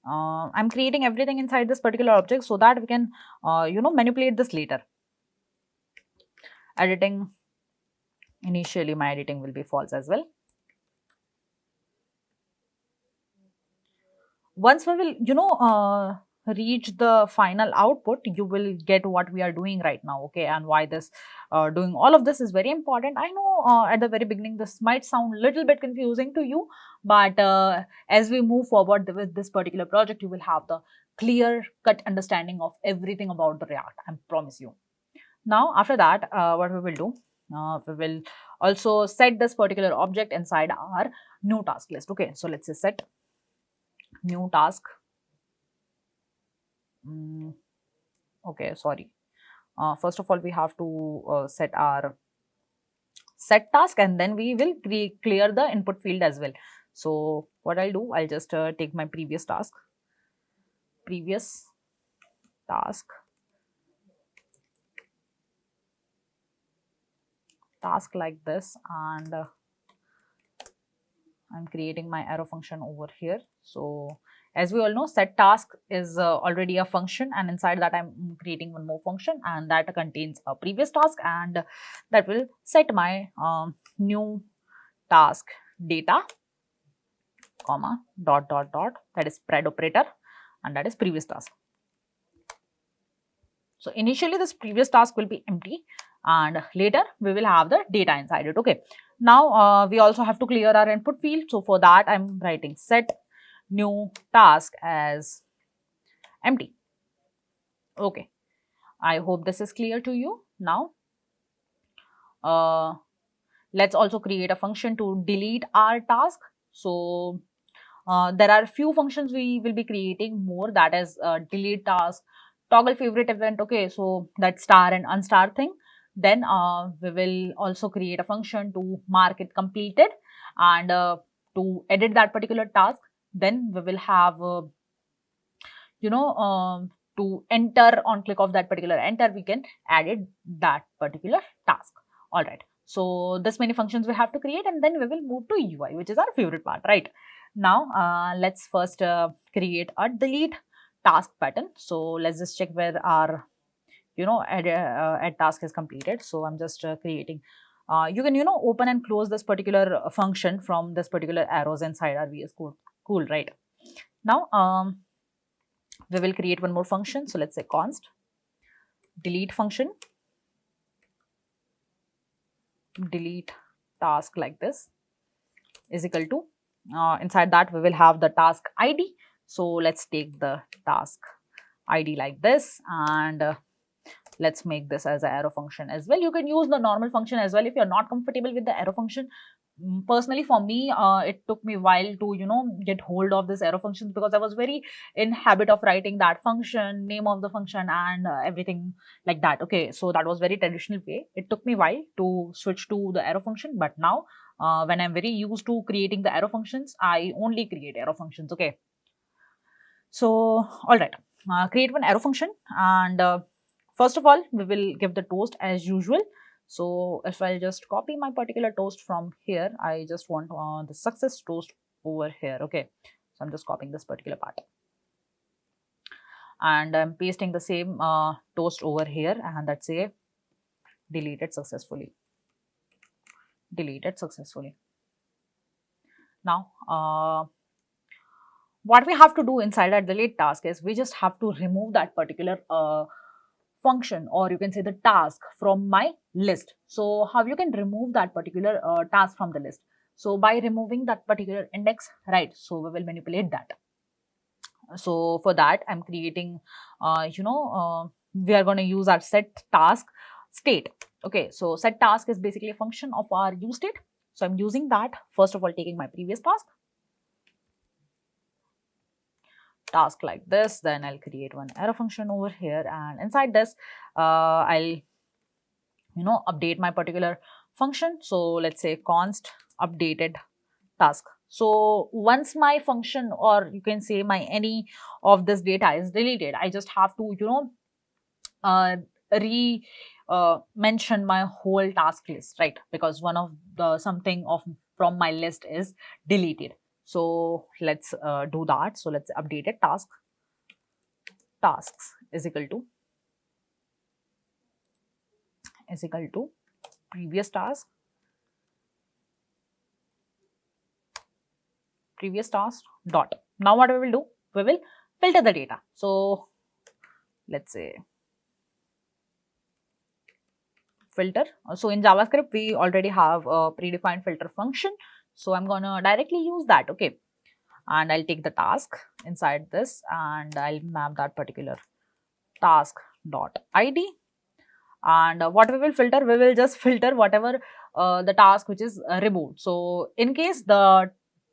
I'm creating everything inside this particular object so that we can manipulate this later. Editing, initially my editing will be false as well. Once we will reach the final output, you will get what we are doing right now. Okay, and why this doing all of this is very important. I know at the very beginning this might sound a little bit confusing to you, but as we move forward with this particular project, you will have the clear cut understanding of everything about the React, I promise you. Now after that, what we will do, we will also set this particular object inside our new task list. Okay, so let's say set new task. Okay, sorry. First of all, we have to set our set task, and then we will clear the input field as well. So what I'll do, I'll just take my previous task like this, and I'm creating my arrow function over here. So as we all know, set task is already a function, and inside that I'm creating one more function, and that contains a previous task, and that will set my new task data, comma, dot, that is spread operator, and that is previous task. So initially this previous task will be empty, and later we will have the data inside it. Okay, now we also have to clear our input field. So for that I'm writing set new task as empty. Okay, I hope this is clear to you. Now let's also create a function to delete our task. So there are few functions we will be creating more, that is delete task, toggle favorite event. Okay, so that star and unstar thing. Then we will also create a function to mark it completed, and to edit that particular task. Then we will have to enter, on click of that particular enter, we can edit that particular task. All right, so this many functions we have to create, and then we will move to UI, which is our favorite part, right? Now let's first create a delete task pattern. So let's just check where our add task is completed. So I'm just creating, you can open and close this particular function from this particular arrows inside our VS Code. Cool, right? Now we will create one more function. So let's say const delete function, delete task like this is equal to, inside that we will have the task ID. So let's take the task ID like this, and let's make this as an arrow function as well. You can use the normal function as well if you're not comfortable with the arrow function. Personally, for me, it took me a while to, get hold of this arrow functions, because I was very in habit of writing that function, name of the function, and everything like that. Okay, so that was very traditional way. It took me a while to switch to the arrow function, but now when I'm very used to creating the arrow functions, I only create arrow functions. Okay, so all right, create one arrow function, and first of all, we will give the toast as usual. So if I'll just copy my particular toast from here, I just want the success toast over here. Okay, so I'm just copying this particular part, and I'm pasting the same toast over here, and that's a deleted successfully. Deleted successfully. Now, what we have to do inside that delete task is we just have to remove that particular function, or you can say the task, from my list. So how you can remove that particular task from the list? So by removing that particular index, right? So we will manipulate that. So for that, I'm creating, we are going to use our set task state. Okay, so set task is basically a function of our use state. So I'm using that, first of all, taking my previous task like this, then I'll create one arrow function over here, and inside this I'll update my particular function. So let's say const updated task. So once my function, or you can say my any of this data is deleted, I just have to mention my whole task list, right? Because one of the something of from my list is deleted. So let's do that. So let's update it. Tasks is equal to previous task dot. Now what we will do, we will filter the data. So let's say filter. So in JavaScript, we already have a predefined filter function. So I'm gonna directly use that. Okay, and I'll take the task inside this, and I'll map that particular task dot id. And what we will filter, we will just filter whatever the task which is removed. So in case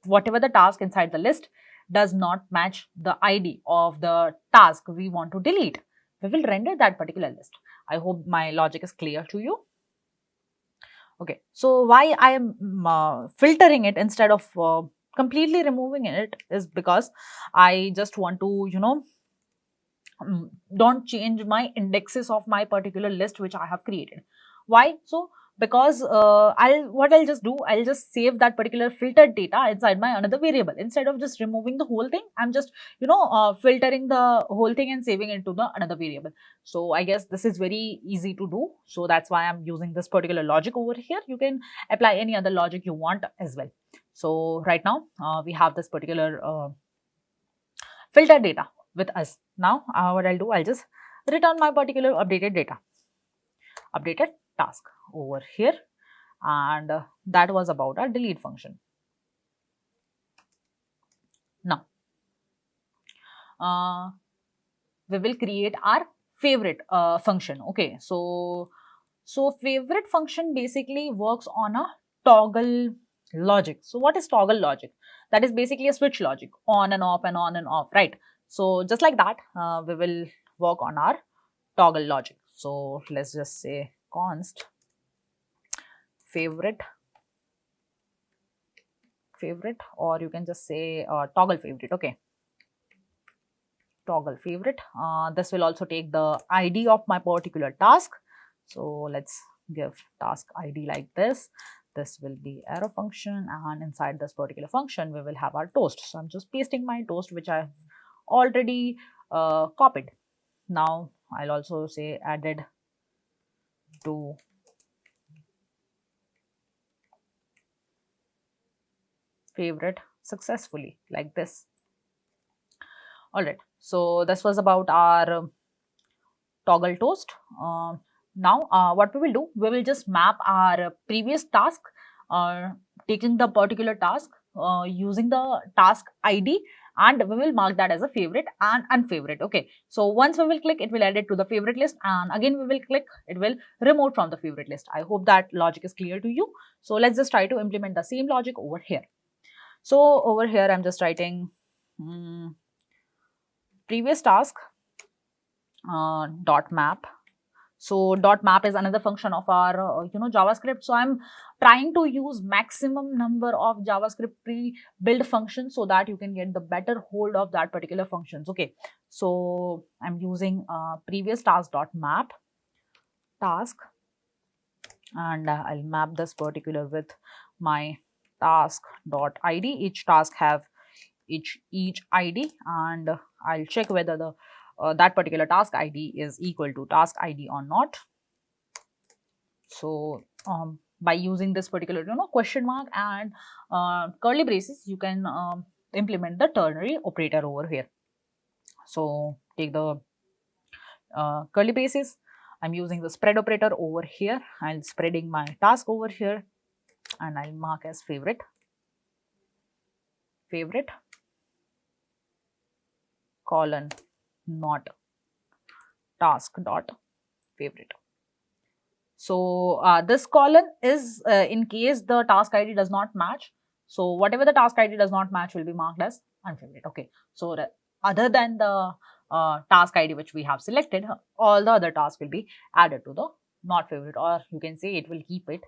whatever the task inside the list does not match the id of the task we want to delete, we will render that particular list. I hope my logic is clear to you. Okay, so why I am filtering it instead of completely removing it is because I just want to, don't change my indexes of my particular list which I have created. Why? So because I'll just do, I'll just save that particular filtered data inside my another variable. Instead of just removing the whole thing, I'm just filtering the whole thing and saving it to the another variable. So I guess this is very easy to do. So that's why I'm using this particular logic over here. You can apply any other logic you want as well. So right now we have this particular filtered data with us. Now what I'll do, I'll just return my particular updated task over here, and that was about our delete function. Now we will create our favorite function. Okay, so favorite function basically works on a toggle logic. So what is toggle logic? That is basically a switch logic, on and off and on and off, right? So just like that, we will work on our toggle logic. So let's just say const favorite, or you can just say toggle favorite. Okay, toggle favorite. This will also take the ID of my particular task. So let's give task ID like this. This will be arrow function, and inside this particular function we will have our toast. So I'm just pasting my toast which I've already copied. Now I'll also say added to favorite successfully, like this. All right, so this was about our toggle toast. Now what we will do, we will just map our previous task, taking the particular task using the task ID, and we will mark that as a favorite and unfavorite. Okay, so once we will click, it will add it to the favorite list, and again we will click, it will remove from the favorite list. I hope that logic is clear to you. So let's just try to implement the same logic over here. So over here I'm just writing previous task dot map. So dot map is another function of our JavaScript. So I'm trying to use maximum number of JavaScript pre-built functions so that you can get the better hold of that particular functions. Okay, so I'm using previous task dot map task, and I'll map this particular with my task dot id. Each task have each id, and I'll check whether the that particular task id is equal to task id or not. So by using this particular question mark and curly braces, you can implement the ternary operator over here. So take the curly braces. I'm using the spread operator over here. I'm spreading my task over here, and I'll mark as favorite colon not task dot favorite. So this column is in case the task ID does not match. So whatever the task ID does not match will be marked as unfavorite. Okay. So other than the task ID which we have selected, all the other tasks will be added to the not favorite, or you can say it will keep it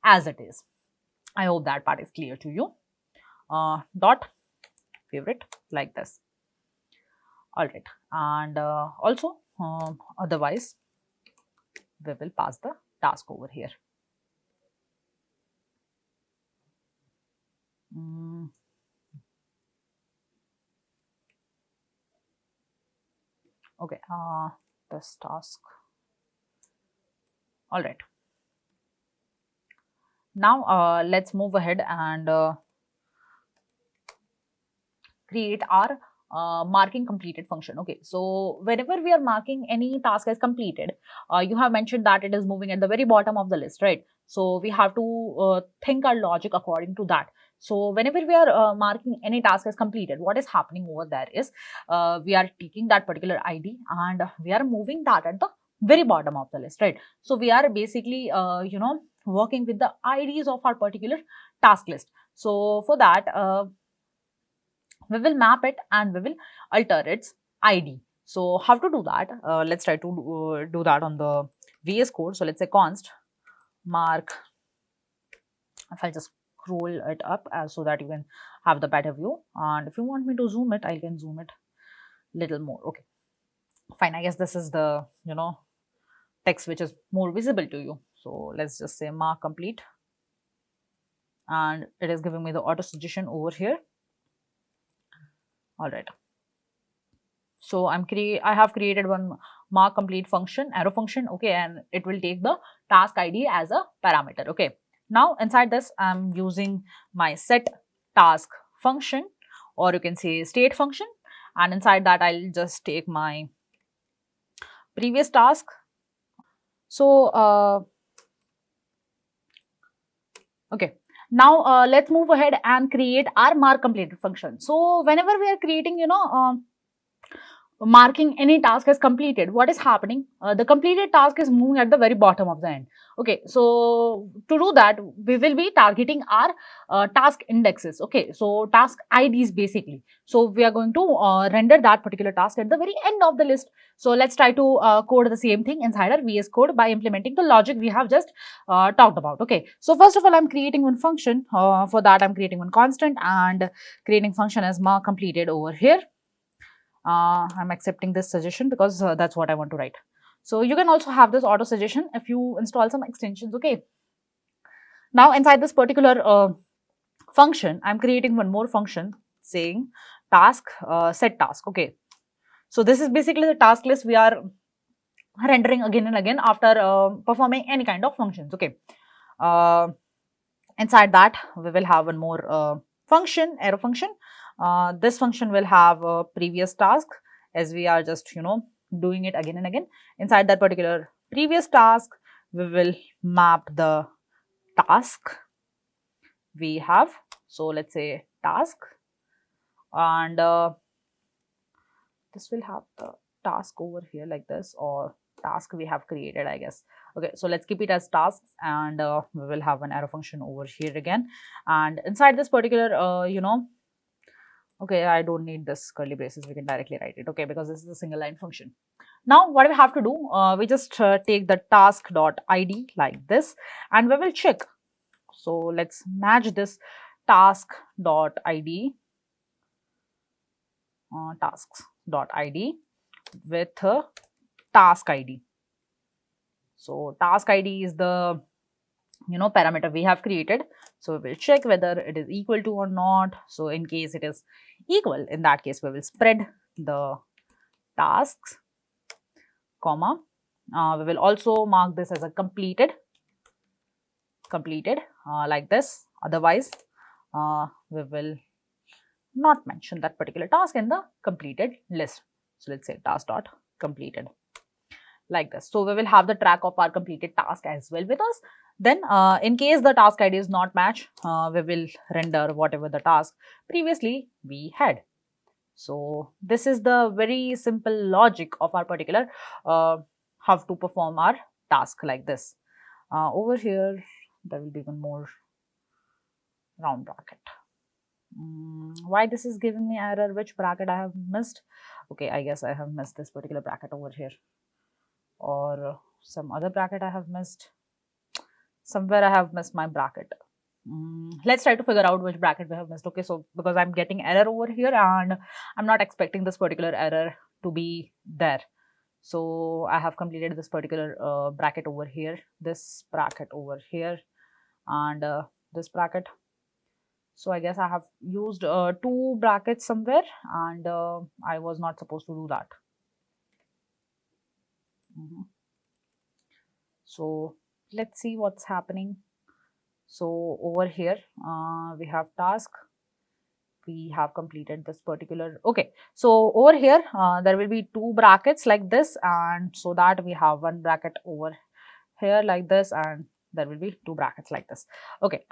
as it is. I hope that part is clear to you. Dot favorite like this. All right. And also otherwise we will pass the task over here. Okay, this task. All right. Now let's move ahead and create our marking completed function. Okay, so whenever we are marking any task as completed, you have mentioned that it is moving at the very bottom of the list, right? So we have to think our logic according to that. So whenever we are marking any task as completed, what is happening over there is we are taking that particular ID and we are moving that at the very bottom of the list, right? So we are basically working with the IDs of our particular task list. So for that we will map it and we will alter its ID. So how to do that? Let's try to do that on the VS Code. So let's say const mark. If I just scroll it up so that you can have the better view, and if you want me to zoom it, I can zoom it little more. Okay, fine. I guess this is the text which is more visible to you. So let's just say mark complete, and it is giving me the auto suggestion over here. All right. So I have created one mark complete function, arrow function. Okay, and it will take the task ID as a parameter. Okay. Now inside this, I'm using my set task function, or you can say state function, and inside that I'll just take my previous task. So okay. Now let's move ahead and create our mark completed function. So whenever we are creating marking any task as completed, what is happening? The completed task is moving at the very bottom of the end. Okay, so to do that, we will be targeting our task indexes. Okay, so task IDs basically. So we are going to render that particular task at the very end of the list. So let's try to code the same thing inside our VS Code by implementing the logic we have just talked about. Okay, so first of all, I'm creating one function. For that, I'm creating one constant and creating function as mark completed over here. I'm accepting this suggestion because that's what I want to write. So you can also have this auto suggestion if you install some extensions. Okay. Now inside this particular function, I'm creating one more function saying task set task. Okay. So this is basically the task list we are rendering again and again after performing any kind of functions. Okay. Inside that we will have one more function, arrow function. This function will have a previous task, as we are just doing it again and again. Inside that particular previous task, we will map the task we have. So let's say task. and this will have the task over here like this, or task we have created, I guess. Okay, so let's keep it as tasks, and we will have an arrow function over here again, and inside this particular okay, I don't need this curly braces, we can directly write it, okay, because this is a single line function. Now what we have to do, we just take the task dot id like this, and we will check. So let's match this task dot id tasks dot id with task id. So task id is the parameter we have created, so we will check whether it is equal to or not. So in case it is equal, in that case we will spread the tasks, comma, we will also mark this as a completed like this. Otherwise we will not mention that particular task in the completed list. So let's say task dot completed like this. So we will have the track of our completed task as well with us. Then in case the task id is not match, we will render whatever the task previously we had. So this is the very simple logic of our particular how to perform our task like this. Over here there will be one more round bracket. Why this is giving me error? Which bracket I have missed? Okay, I guess I have missed this particular bracket over here, or some other bracket I have missed. Somewhere I have missed my bracket. Let's try to figure out which bracket we have missed. Okay, so because I'm getting error over here and I'm not expecting this particular error to be there. So I have completed this particular bracket over here, this bracket over here, and this bracket. So I guess I have used 2 brackets somewhere, and I was not supposed to do that. So let's see what's happening. So over here we have task, we have completed this particular. Okay, so over here there will be 2 brackets like this, and so that we have 1 bracket over here like this, and there will be 2 brackets like this. Okay,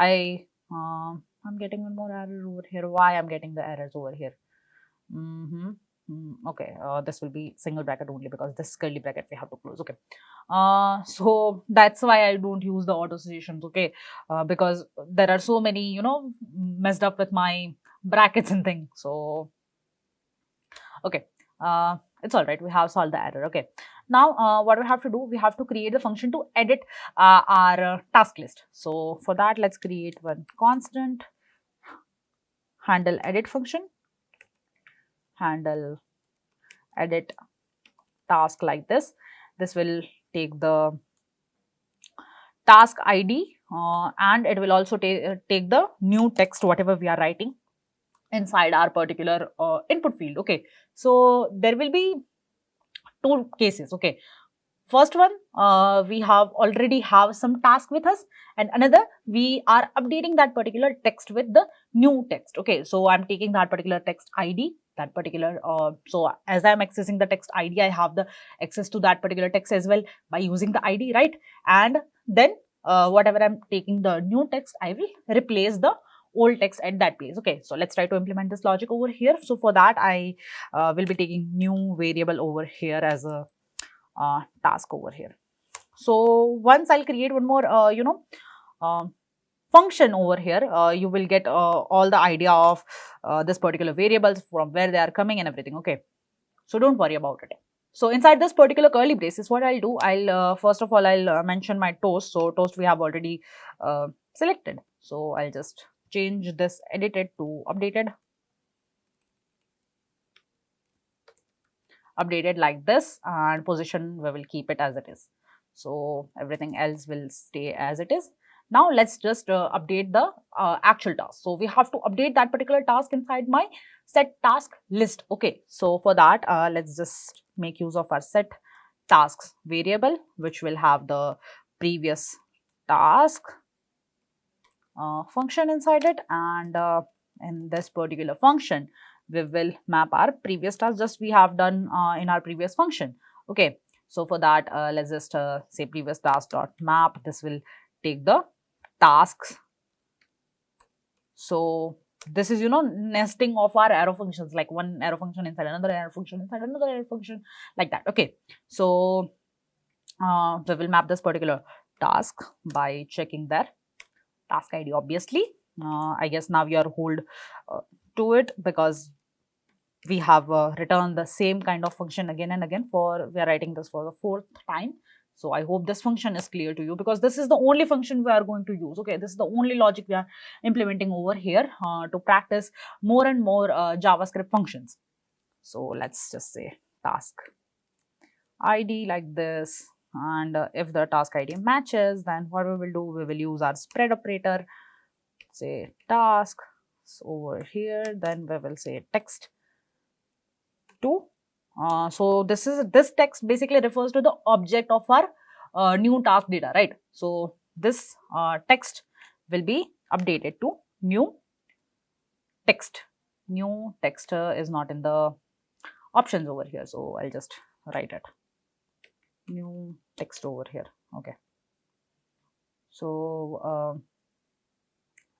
I'm getting one more error over here. Why I'm getting the errors over here? Okay, this will be single bracket only because this curly bracket we have to close. Okay, so that's why I don't use the auto suggestions. Okay, because there are so many messed up with my brackets and things. So okay, it's all right, we have solved the error. Okay, now what we have to do, we have to create the function to edit our task list. So for that, let's create one constant handle edit function, handle edit task like this. This will take the task id and it will also take the new text whatever we are writing inside our particular input field. Okay, so there will be 2 cases. Okay, first one, we have already have some task with us, and another we are updating that particular text with the new text. Okay, so I'm taking that particular text id, that particular so as I'm accessing the text id, I have the access to that particular text as well by using the id, right? And then whatever I'm taking the new text, I will replace the old text at that place. Okay, so let's try to implement this logic over here. So for that, I will be taking new variable over here as a task over here. So once I'll create one more function over here, you will get all the idea of this particular variables, from where they are coming and everything. Okay, so don't worry about it. So inside this particular curly braces, what I'll do, I'll first of all I'll mention my toast. So toast we have already selected, so I'll just change this edited to updated like this, and position we will keep it as it is. So everything else will stay as it is. Now let's just update the actual task. So we have to update that particular task inside my set task list. Okay, so for that let's just make use of our set tasks variable, which will have the previous task function inside it, and in this particular function we will map our previous task just we have done in our previous function. Okay, so for that let's just say previous task dot map. This will take the tasks. So this is, nesting of our arrow functions, like one arrow function inside another arrow function inside another arrow function, like that. Okay, so we will map this particular task by checking their task ID. Obviously, I guess now we are hold to it, because we have returned the same kind of function again and again. We are writing this for the 4th time. So I hope this function is clear to you, because this is the only function we are going to use. Okay, this is the only logic we are implementing over here to practice more and more JavaScript functions. So let's just say task ID like this, and if the task ID matches, then what we will do, we will use our spread operator, say task over here, then we will say text to. So this text basically refers to the object of our new task data, right? So this text will be updated to new text. New text is not in the options over here, so I'll just write it, new text over here. Okay, so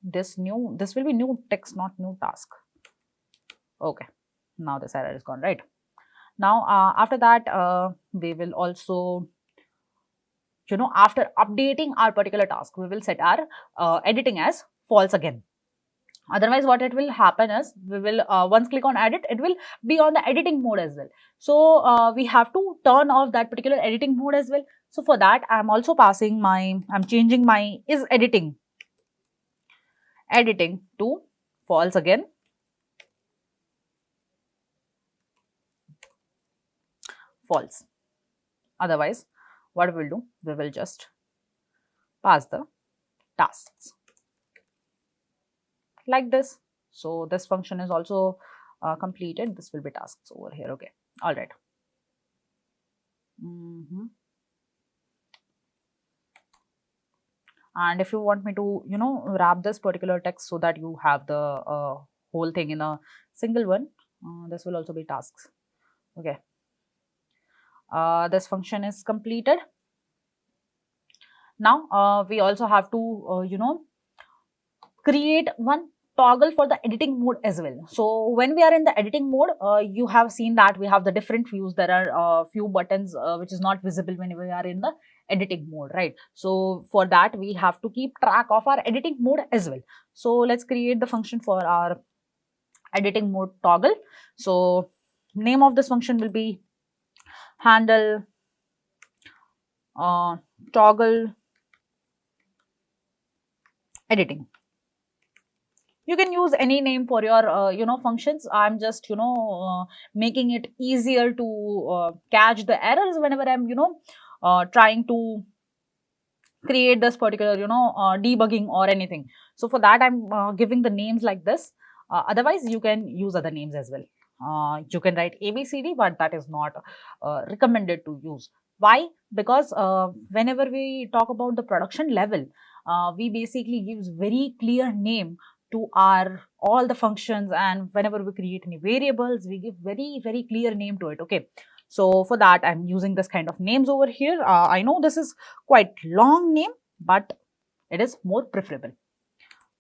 this will be new text, not new task. Okay, now this error is gone, right? Now after that we will also, after updating our particular task, we will set our editing as false again. Otherwise what it will happen is, we will once click on edit, it will be on the editing mode as well. So we have to turn off that particular editing mode as well. So for that, I'm also I'm changing my is editing to false again. False. Otherwise what we will do, we will just pass the tasks like this. So this function is also completed. This will be tasks over here. Okay, all right. And if you want me to, wrap this particular text so that you have the whole thing in a single one, this will also be tasks. Okay, this function is completed. Now we also have to create one toggle for the editing mode as well. So when we are in the editing mode, you have seen that we have the different views. There are a few buttons which is not visible when we are in the editing mode, right? So for that, we have to keep track of our editing mode as well. So let's create the function for our editing mode toggle. So name of this function will be handle toggle editing. You can use any name for your functions. I'm just making it easier to catch the errors whenever I'm trying to create this particular debugging or anything. So for that, I'm giving the names like this. Otherwise you can use other names as well. You can write ABCD, but that is not recommended to use. Why? Because whenever we talk about the production level, we basically gives very clear name to our all the functions, and whenever we create any variables, we give very clear name to it. Okay, so for that, I'm using this kind of names over here. I know this is quite long name, but it is more preferable.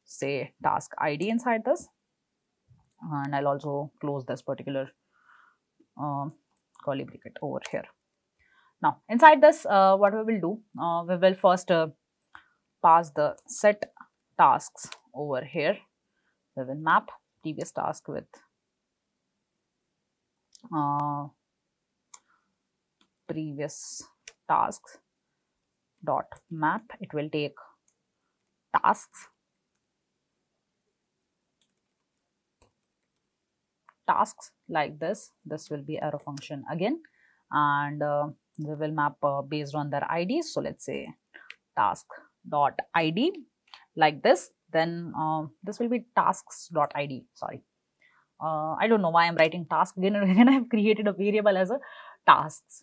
Say task ID inside this, and I'll also close this particular curly bracket over here. Now inside this, what we will do, we will first pass the set tasks over here. We will map previous task with previous tasks dot map. It will take tasks like this. This will be arrow function again, and we will map based on their IDs. So let's say task dot ID like this. Then this will be tasks dot ID. Sorry, I don't know why I'm writing task again and again. I have created a variable as a tasks.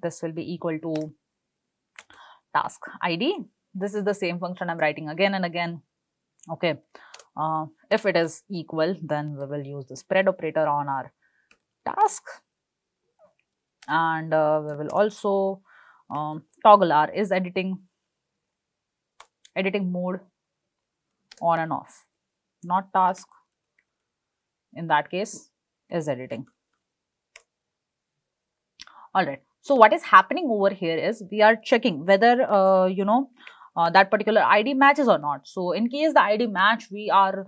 This will be equal to task ID. This is the same function I'm writing again and again. Okay, if it is equal, then we will use the spread operator on our task, and we will also toggle our is editing mode on and off. not task, in that case is editing. All right. So what is happening over here is we are checking whether that particular ID matches or not. So in case the ID match, we are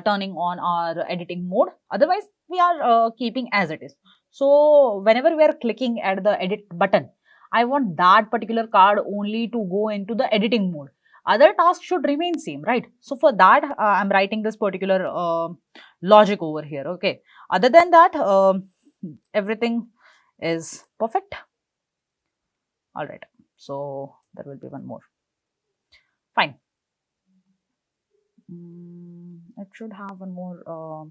turning on our editing mode. Otherwise, we are keeping as it is. So whenever we are clicking at the edit button, I want that particular card only to go into the editing mode. Other tasks should remain same, right? So for that, I'm writing this particular logic over here. Okay. Other than that, everything is perfect. All right, so there will be one more. Fine. It should have one more.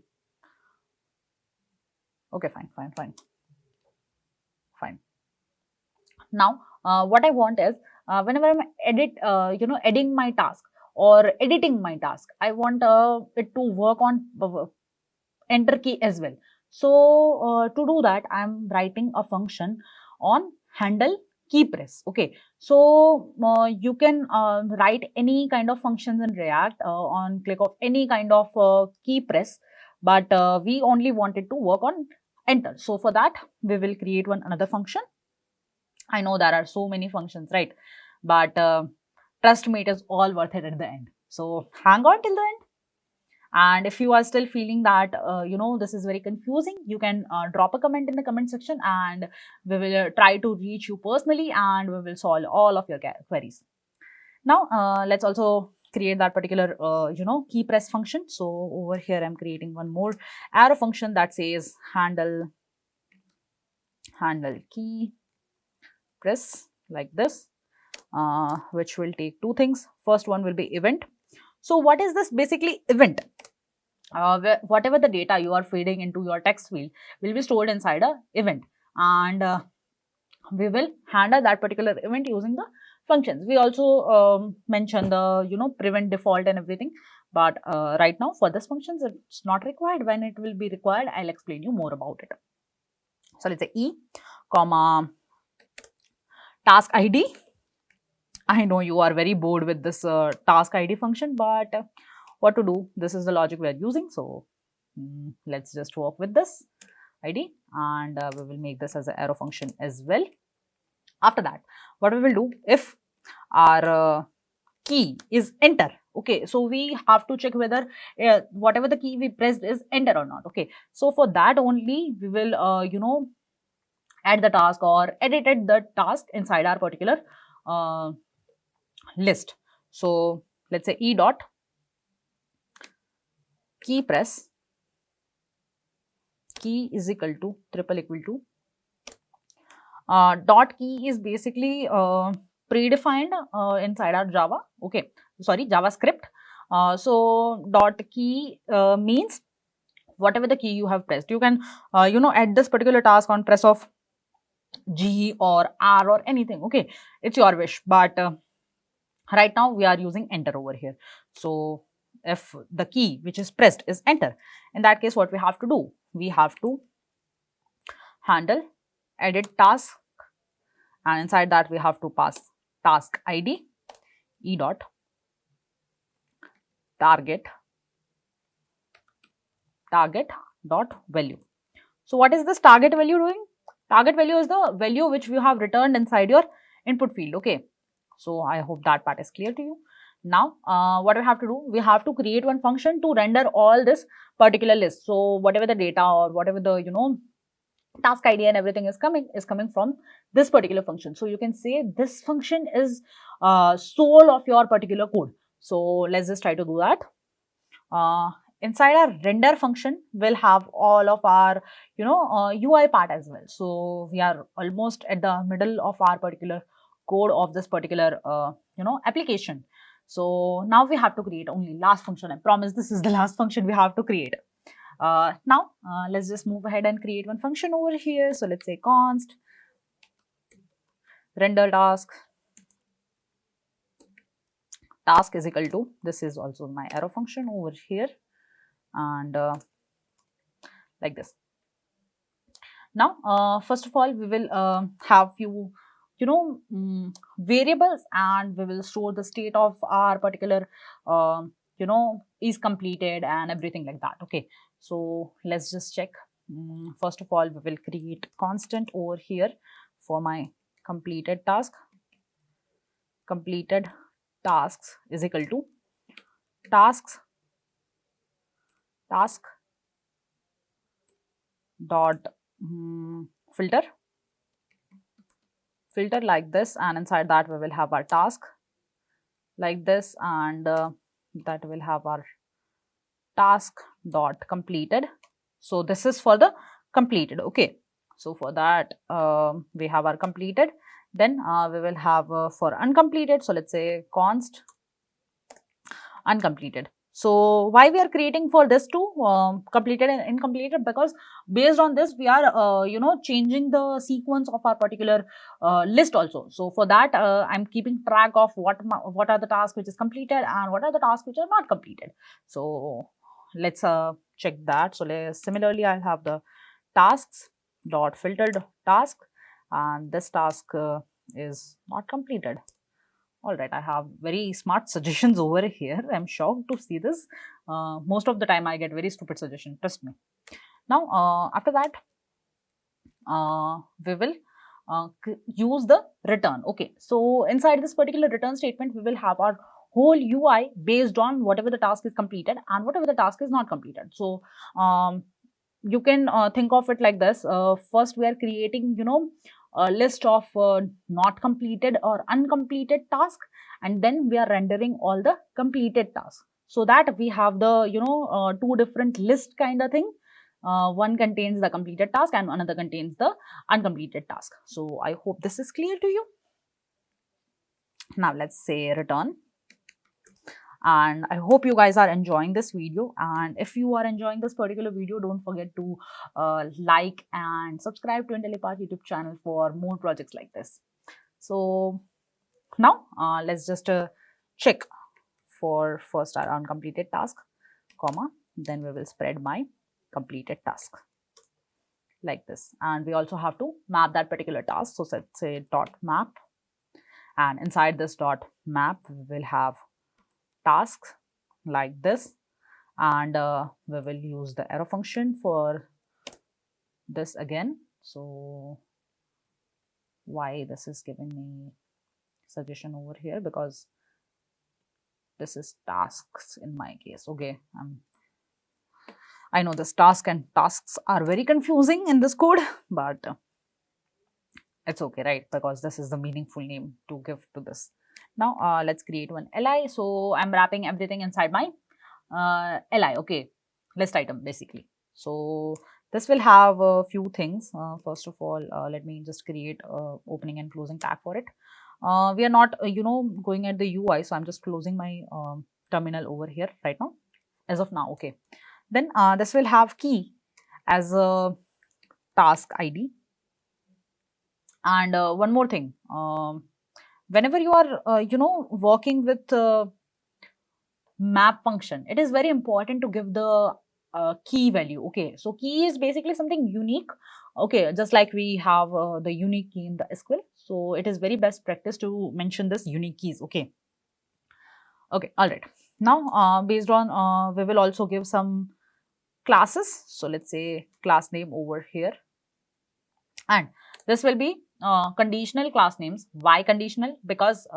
Okay, fine. Now, what I want is whenever I'm editing my task or editing my task, I want it to work on enter key as well. So to do that, I'm writing a function on handle key press. Okay, so you can write any kind of functions in React on click of any kind of key press, but we only wanted to work on enter. So for that, we will create another function. I know there are so many functions, right? But trust me, it is all worth it at the end. So hang on till the end. And if you are still feeling that, this is very confusing, you can drop a comment in the comment section and we will try to reach you personally and we will solve all of your queries. Now, let's also create that particular, key press function. So over here, I'm creating one more arrow function that says handle key press like this, which will take two things. First one will be event. So what is this basically event? Whatever the data you are feeding into your text field will be stored inside a event, and we will handle that particular event using the functions. We also mention the prevent default and everything, but right now for this functions it's not required. When it will be required, I'll explain you more about it. So let's say e comma task ID. I know you are very bored with this task ID function, but what to do? This is the logic we are using. So let's just work with this ID and we will make this as an arrow function as well. After that, what we will do, if our key is enter, okay, so we have to check whether whatever the key we pressed is enter or not. Okay, so for that only we will add the task or edited the task inside our particular list. So let's say e dot key press key is equal to dot key is basically predefined inside our Java. Okay, sorry, JavaScript. So dot key means whatever the key you have pressed. You can add this particular task on press of G or R or anything. Okay, it's your wish, but right now we are using enter over here. So if the key which is pressed is enter, in that case what we have to do, we have to handle edit task, and inside that we have to pass task ID e dot target dot value. So what is this target value doing? Target value is the value which we have returned inside your input field. Okay, so I hope that part is clear to you. Now what we have to do, we have to create one function to render all this particular list. So whatever the data or whatever the task ID and everything is coming from this particular function. So you can say this function is soul of your particular code. So let's just try to do that. Inside our render function, we'll have all of our UI part as well. So we are almost at the middle of our particular code of this particular application. So now we have to create only last function. I promise this is the last function we have to create. Now let's just move ahead and create one function over here. So let's say const render task is equal to, this is also my arrow function over here, and like this. Now first of all we will have few variables, and we will store the state of our particular is completed and everything like that. Okay, so let's just check. First of all, we will create constant over here for my completed task. Completed tasks is equal to task dot filter like this, and inside that we will have our task like this, and that will have our task dot completed. So this is for the completed. Okay, so for that we have our completed. Then we will have for uncompleted, so let's say const uncompleted. So why we are creating for this two, completed and incompleted? Because based on this we are changing the sequence of our particular list also. So for that I'm keeping track of what are the tasks which is completed and what are the tasks which are not completed. So let's check that. So similarly I have the tasks dot filtered task, and this task is not completed. All right, I have very smart suggestions over here. I'm shocked to see this. Most of the time I get very stupid suggestions, trust me. Now after that we will use the return. Okay, so inside this particular return statement we will have our whole UI based on whatever the task is completed and whatever the task is not completed. So you can think of it like this. First we are creating a list of not completed or uncompleted task, and then we are rendering all the completed tasks, so that we have the two different list kind of thing. One contains the completed task and another contains the uncompleted task. So I hope this is clear to you. Now let's say return. And I hope you guys are enjoying this video, and if you are enjoying this particular video, don't forget to like and subscribe to Intellipaat YouTube channel for more projects like this. So now let's just check for first our uncompleted task, comma, then we will spread my completed task like this, and we also have to map that particular task. So let's say dot map, and inside this dot map we will have tasks like this, and we will use the arrow function for this again. So why this is giving me suggestion over here? Because this is tasks in my case. Okay, I know this task and tasks are very confusing in this code, but it's okay, right? Because this is the meaningful name to give to this. Now let's create one li. So I'm wrapping everything inside my li. Okay, list item basically. So this will have a few things. First of all, let me just create opening and closing tag for it. We are not going at the UI, so I'm just closing my terminal over here right now as of now. Okay, then this will have key as a task ID. And one more thing, whenever you are working with map function, it is very important to give the key value. Okay, so key is basically something unique. Okay, just like we have the unique key in the SQL, so it is very best practice to mention this unique keys. Okay, all right. Now based on we will also give some classes. So let's say class name over here, and this will be conditional class names. Why conditional? Because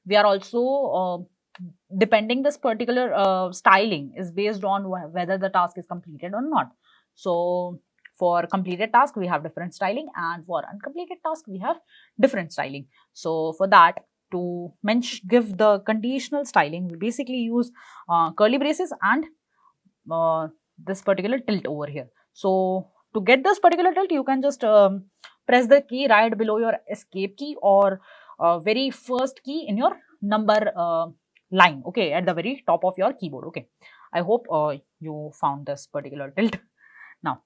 we are also depending this particular styling is based on whether the task is completed or not. So for completed task we have different styling, and for uncompleted task we have different styling. So for that, to give the conditional styling, we basically use curly braces and this particular tilt over here. So to get this particular tilt, you can just press the key right below your escape key, or very first key in your number line, okay, at the very top of your keyboard. Okay, I hope you found this particular tilt. Now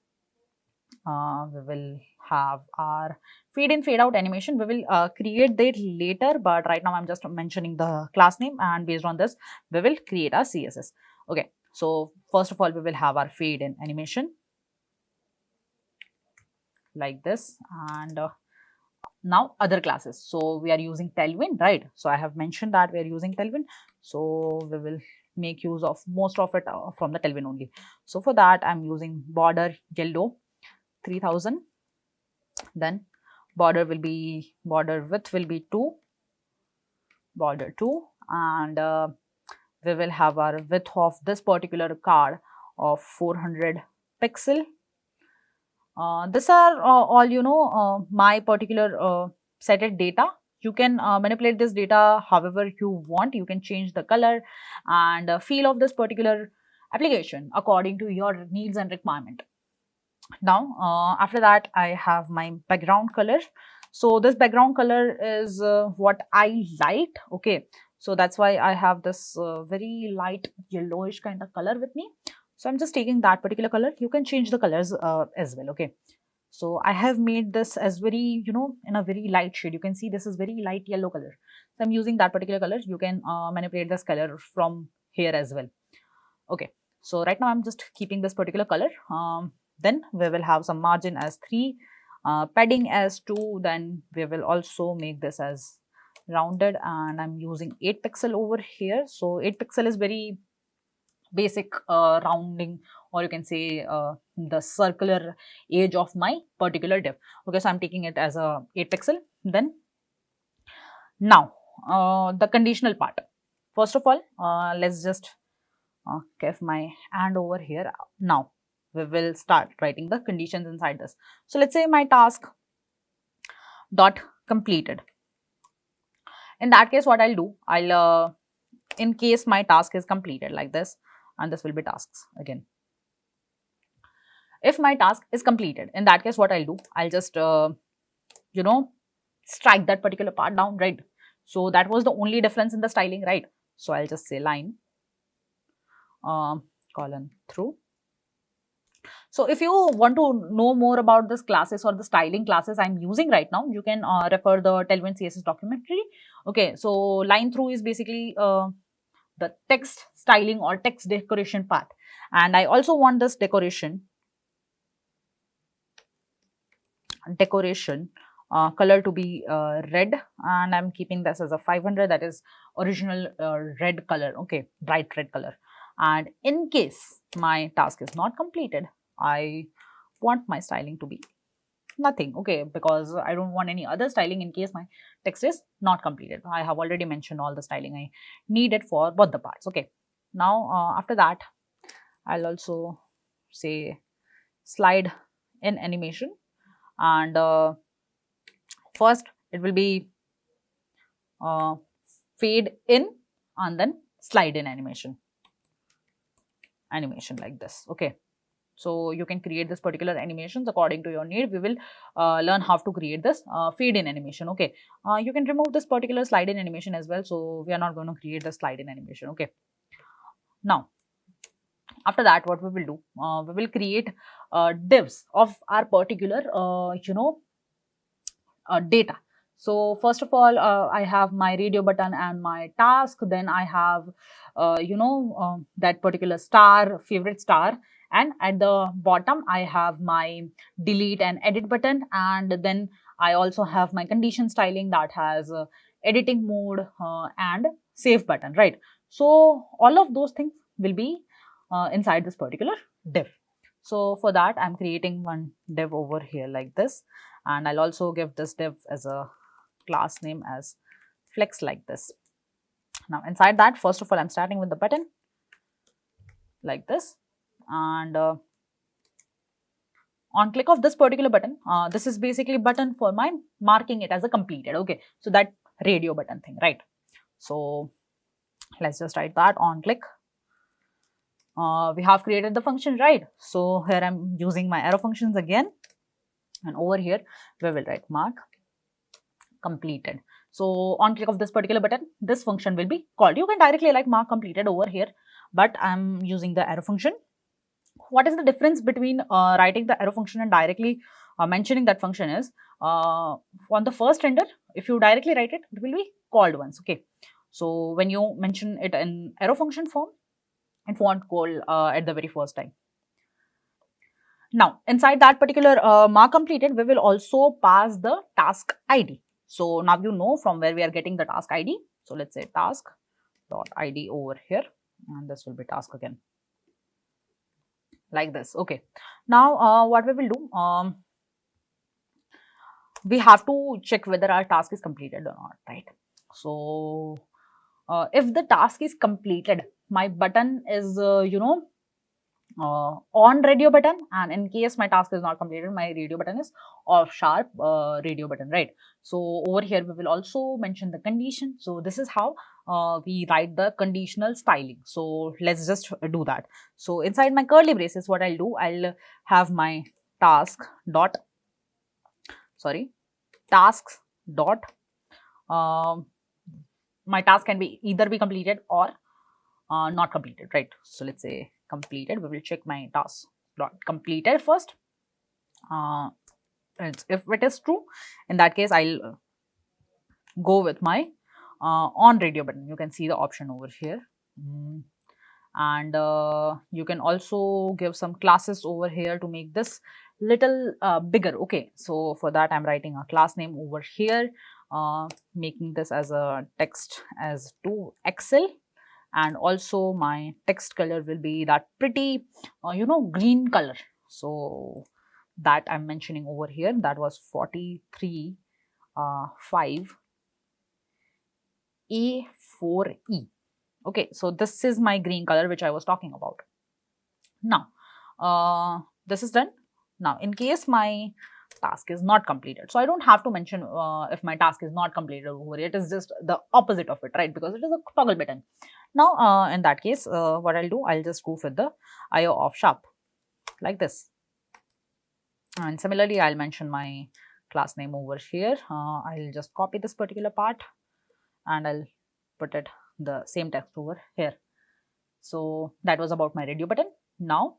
we will have our fade in fade out animation. We will create that later, but right now I'm just mentioning the class name, and based on this we will create our CSS. Okay, so first of all we will have our fade in animation like this, and now other classes. So we are using Tailwind, right? So I have mentioned that we are using Tailwind, so we will make use of most of it from the Tailwind only. So for that I'm using border yellow 3000, then border width will be 2, border 2, and we will have our width of this particular card of 400 pixel. These are all my particular set data. You can manipulate this data however you want. You can change the color and feel of this particular application according to your needs and requirement. Now after that I have my background color. So this background color is what I like. Okay, so that's why I have this very light yellowish kind of color with me. So I'm just taking that particular color. You can change the colors as well. Okay, so I have made this as very, in a very light shade. You can see this is very light yellow color. So I'm using that particular color. You can manipulate this color from here as well. Okay, so right now I'm just keeping this particular color. Then we will have some margin as 3, padding as 2. Then we will also make this as rounded, and I'm using 8 pixel over here. So 8 pixel is very basic rounding, or you can say the circular edge of my particular div. Okay, so I'm taking it as a 8 pixel. Then now the conditional part. First of all, let's just give my hand over here. Now we will start writing the conditions inside this. So let's say my task dot completed. In that case, what I'll do, I'll in case my task is completed like this, and this will be tasks again. If my task is completed, in that case, what I'll do, I'll just strike that particular part down, right? So that was the only difference in the styling, right? So I'll just say line colon through. So if you want to know more about this classes or the styling classes I'm using right now, you can refer the Tailwind CSS documentary. Okay, so line through is basically the text styling or text decoration part, and I also want this decoration color to be red, and I'm keeping this as a 500, that is original red color. Okay, bright red color. And in case my task is not completed, I want my styling to be nothing. Okay, because I don't want any other styling in case my text is not completed. I have already mentioned all the styling I needed for both the parts. Okay, now after that I'll also say slide in animation, and first it will be fade in and then slide in animation like this. Okay, so you can create this particular animations according to your need. We will learn how to create this fade in animation. Okay, you can remove this particular slide in animation as well, so we are not going to create the slide in animation. Okay, now after that what we will do, we will create divs of our particular data. So first of all, I have my radio button and my task. Then I have that particular star, favorite star, and at the bottom I have my delete and edit button, and then I also have my condition styling that has editing mode and save button, right? So all of those things will be inside this particular div. So for that I'm creating one div over here like this, and I'll also give this div as a class name as flex like this. Now inside that, first of all, I'm starting with the button like this, and on click of this particular button, this is basically button for my marking it as a completed. Okay, so that radio button thing, right? So let's just write that on click. We have created the function, right? So here I'm using my arrow functions again, and over here we will write mark completed. So on click of this particular button, this function will be called. You can directly like mark completed over here, but I'm using the arrow function. What is the difference between writing the arrow function and directly mentioning that function is, on the first render, if you directly write it, it will be called once. Okay, so when you mention it in arrow function form, it won't call at the very first time. Now inside that particular mark completed, we will also pass the task ID. So now you know from where we are getting the task ID. So let's say task dot ID over here, and this will be task again, like this. Okay, now what we will do, we have to check whether our task is completed or not, right? So if the task is completed, my button is on radio button, and in case my task is not completed, my radio button is off sharp radio button, right? So over here we will also mention the condition. So this is how we write the conditional styling. So let's just do that. So inside my curly braces, what I'll do, I'll have my tasks dot my task can be either be completed or not completed, right? So let's say completed. We will check my task dot completed first. If it is true, in that case I'll go with my on radio button. You can see the option over here. And you can also give some classes over here to make this little bigger. Okay, so for that I'm writing a class name over here, making this as a text as to Excel, and also my text color will be that pretty green color. So that I'm mentioning over here, that was 43 5 A4E. Okay, so this is my green color which I was talking about. Now this is done. Now in case my task is not completed, so I don't have to mention if my task is not completed over here. It is just the opposite of it, right? Because it is a toggle button. Now in that case, what I'll do, I'll just go with the IO off sharp, like this. And similarly, I'll mention my class name over here. I'll just copy this particular part and I'll put it the same text over here. So that was about my radio button. Now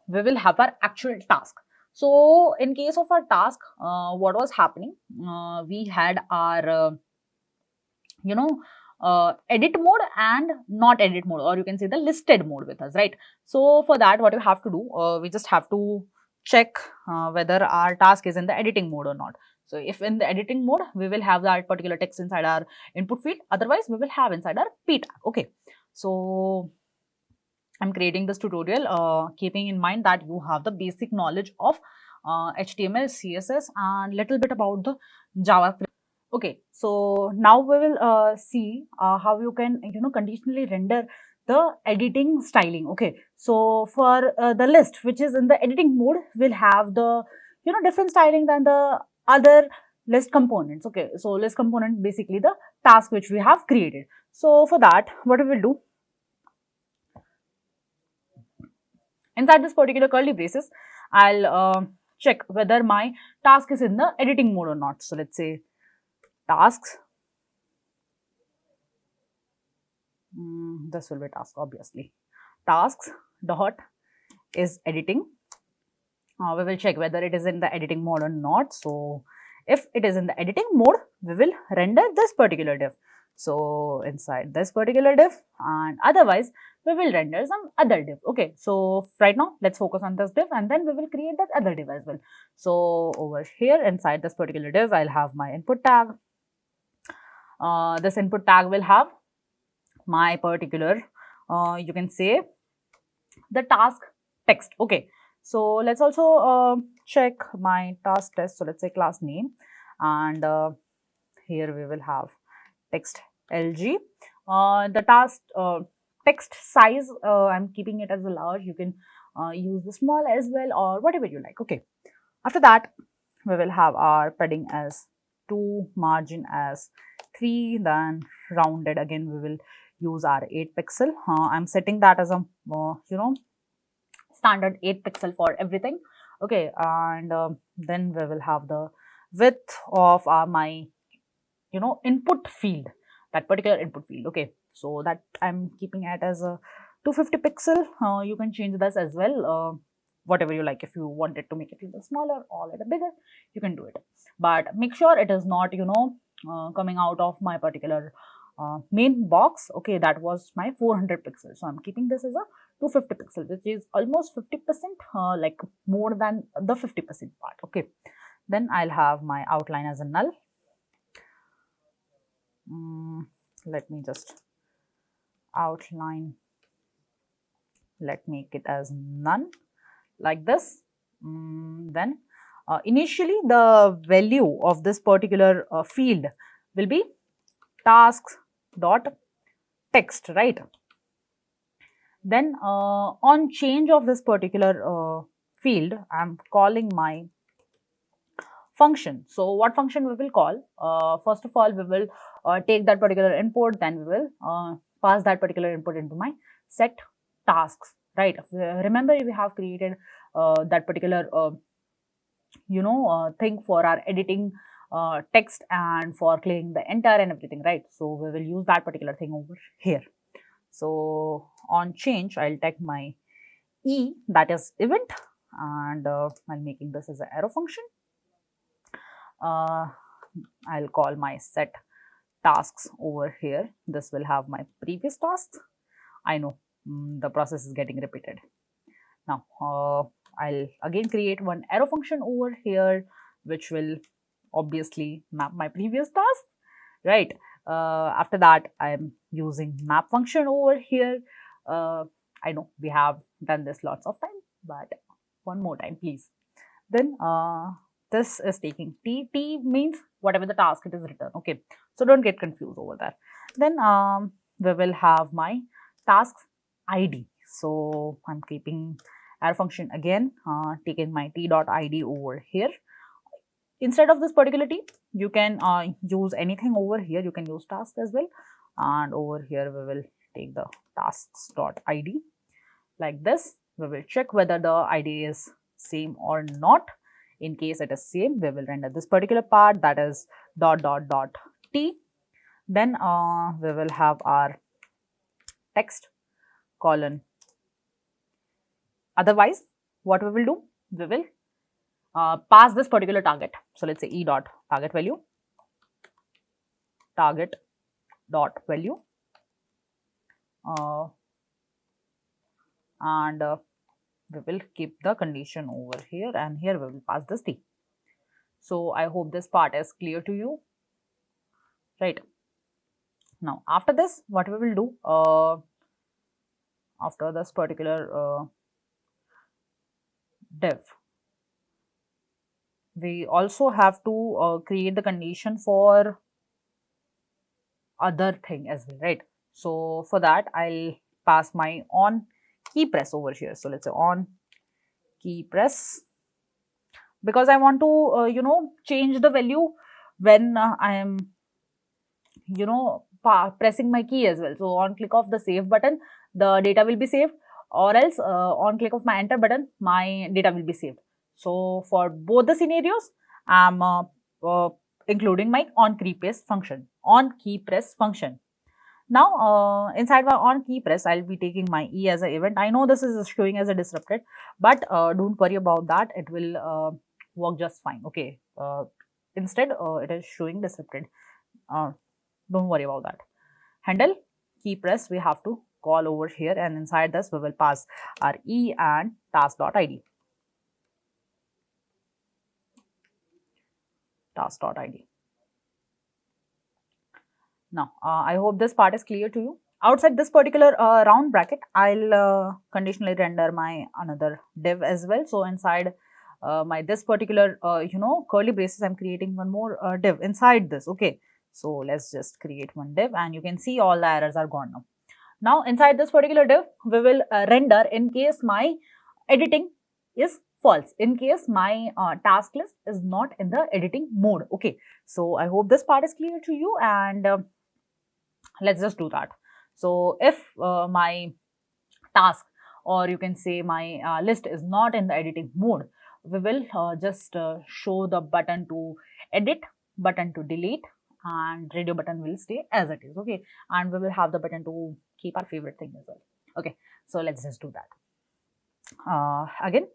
we will have our actual task. So in case of our task, what was happening, we had our edit mode and not edit mode, or you can say the listed mode with us, right? So for that, what you have to do, we just have to check whether our task is in the editing mode or not. So if in the editing mode, we will have that particular text inside our input field. Otherwise, we will have inside our p tag. Okay, so I'm creating this tutorial keeping in mind that you have the basic knowledge of HTML, CSS, and little bit about the JavaScript. Okay, so now we will see how you can conditionally render the editing styling. Okay, so for the list which is in the editing mode will have the different styling than the other list components. Okay, so list component basically the task which we have created. So for that, what we will do, inside this particular curly braces, I'll check whether my task is in the editing mode or not. So let's say tasks, this will be task, obviously, tasks dot is editing. We will check whether it is in the editing mode or not. So if it is in the editing mode, we will render this particular div. So inside this particular div, and otherwise we will render some other div. Okay, so right now let's focus on this div and then we will create that other div as well. So over here inside this particular div, I'll have my input tag. This input tag will have my particular, you can say, the task text. Okay, so let's also check my task test. So let's say class name, and here we will have text LG. The task text size, I'm keeping it as a large. You can use the small as well, or whatever you like. Okay, after that we will have our padding as 2, margin as 3, then rounded again we will use our 8 pixel. I'm setting that as a standard 8 pixel for everything. Okay, and then we will have the width of my input field, that particular input field. Okay, so that I'm keeping it as a 250 pixel. You can change this as well, whatever you like. If you wanted to make it a little smaller or a little bigger, you can do it, but make sure it is not coming out of my particular main box. Okay, that was my 400 pixels, so I'm keeping this as a 250 pixel, which is almost 50%, like more than the 50% part. Okay, then I'll have my outline as a null. Let me just outline, let make it as none, like this. Then initially the value of this particular field will be tasks dot text, right? Then on change of this particular field, I am calling my function. So what function we will call? First of all, we will take that particular input, then we will pass that particular input into my set tasks, right? Remember, we have created that particular thing for our editing text and for clearing the enter and everything, right? So we will use that particular thing over here. So on change, I'll take my e, that is event, and I'm making this as an arrow function. I'll call my set tasks over here. This will have my previous tasks. I know the process is getting repeated. Now I'll again create one arrow function over here, which will obviously map my previous task, right? After that, I'm using map function over here. I know we have done this lots of time, but one more time, please. Then this is taking t. T means whatever the task it is written. Okay, so don't get confused over that. Then we will have my tasks ID. So I'm keeping arrow function again, taking my t.id over here. Instead of this particular t, you can use anything over here. You can use task as well, and over here we will take the tasks.id like this. We will check whether the id is same or not. In case it is same, we will render this particular part, that is .t. Then we will have our text colon. Otherwise, what we will do, we will pass this particular target. So let's say e dot target value, target dot value, and we will keep the condition over here, and here we will pass this t. So I hope this part is clear to you, right? Now after this, what we will do, after this particular div, we also have to create the condition for other thing as well, right? So for that, I'll pass my on key press over here. So let's say on key press, because I want to change the value when I am pressing my key as well. So on click of the save button, the data will be saved, or else on click of my enter button, my data will be saved. So for both the scenarios, I'm including my on key press function. Now inside my on key press, I'll be taking my e as an event. I know this is showing as a disrupted, but don't worry about that. It will work just fine. Okay. Instead, it is showing disrupted. Don't worry about that. Handle key press we have to call over here, and inside this we will pass our e and task.id. Task.id. Now, I hope this part is clear to you. Outside this particular round bracket, I'll conditionally render my another div as well. So inside my this particular curly braces, I'm creating one more div inside this. Okay, so let's just create one div, and you can see all the errors are gone now. Now inside this particular div, we will render in case my editing is false, in case my task list is not in the editing mode. Okay, so I hope this part is clear to you, and let's just do that. So if my task, or you can say my list, is not in the editing mode, we will just show the button to edit, button to delete, and radio button will stay as it is. Okay, and we will have the button to keep our favorite thing as well. Okay, so let's just do that. Again,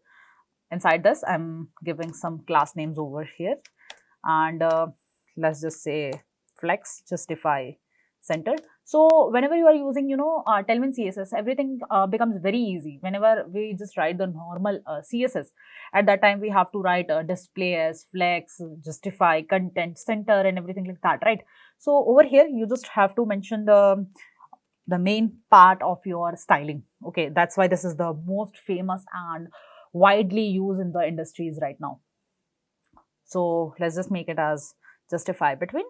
inside this, I'm giving some class names over here, and let's just say flex, justify, center. So whenever you are using Tailwind CSS, everything becomes very easy. Whenever we just write the normal CSS, at that time we have to write display as flex, justify, content, center, and everything like that, right? So over here you just have to mention the the main part of your styling. Okay, that's why this is the most famous and widely used in the industries right now. So let's just make it as justify between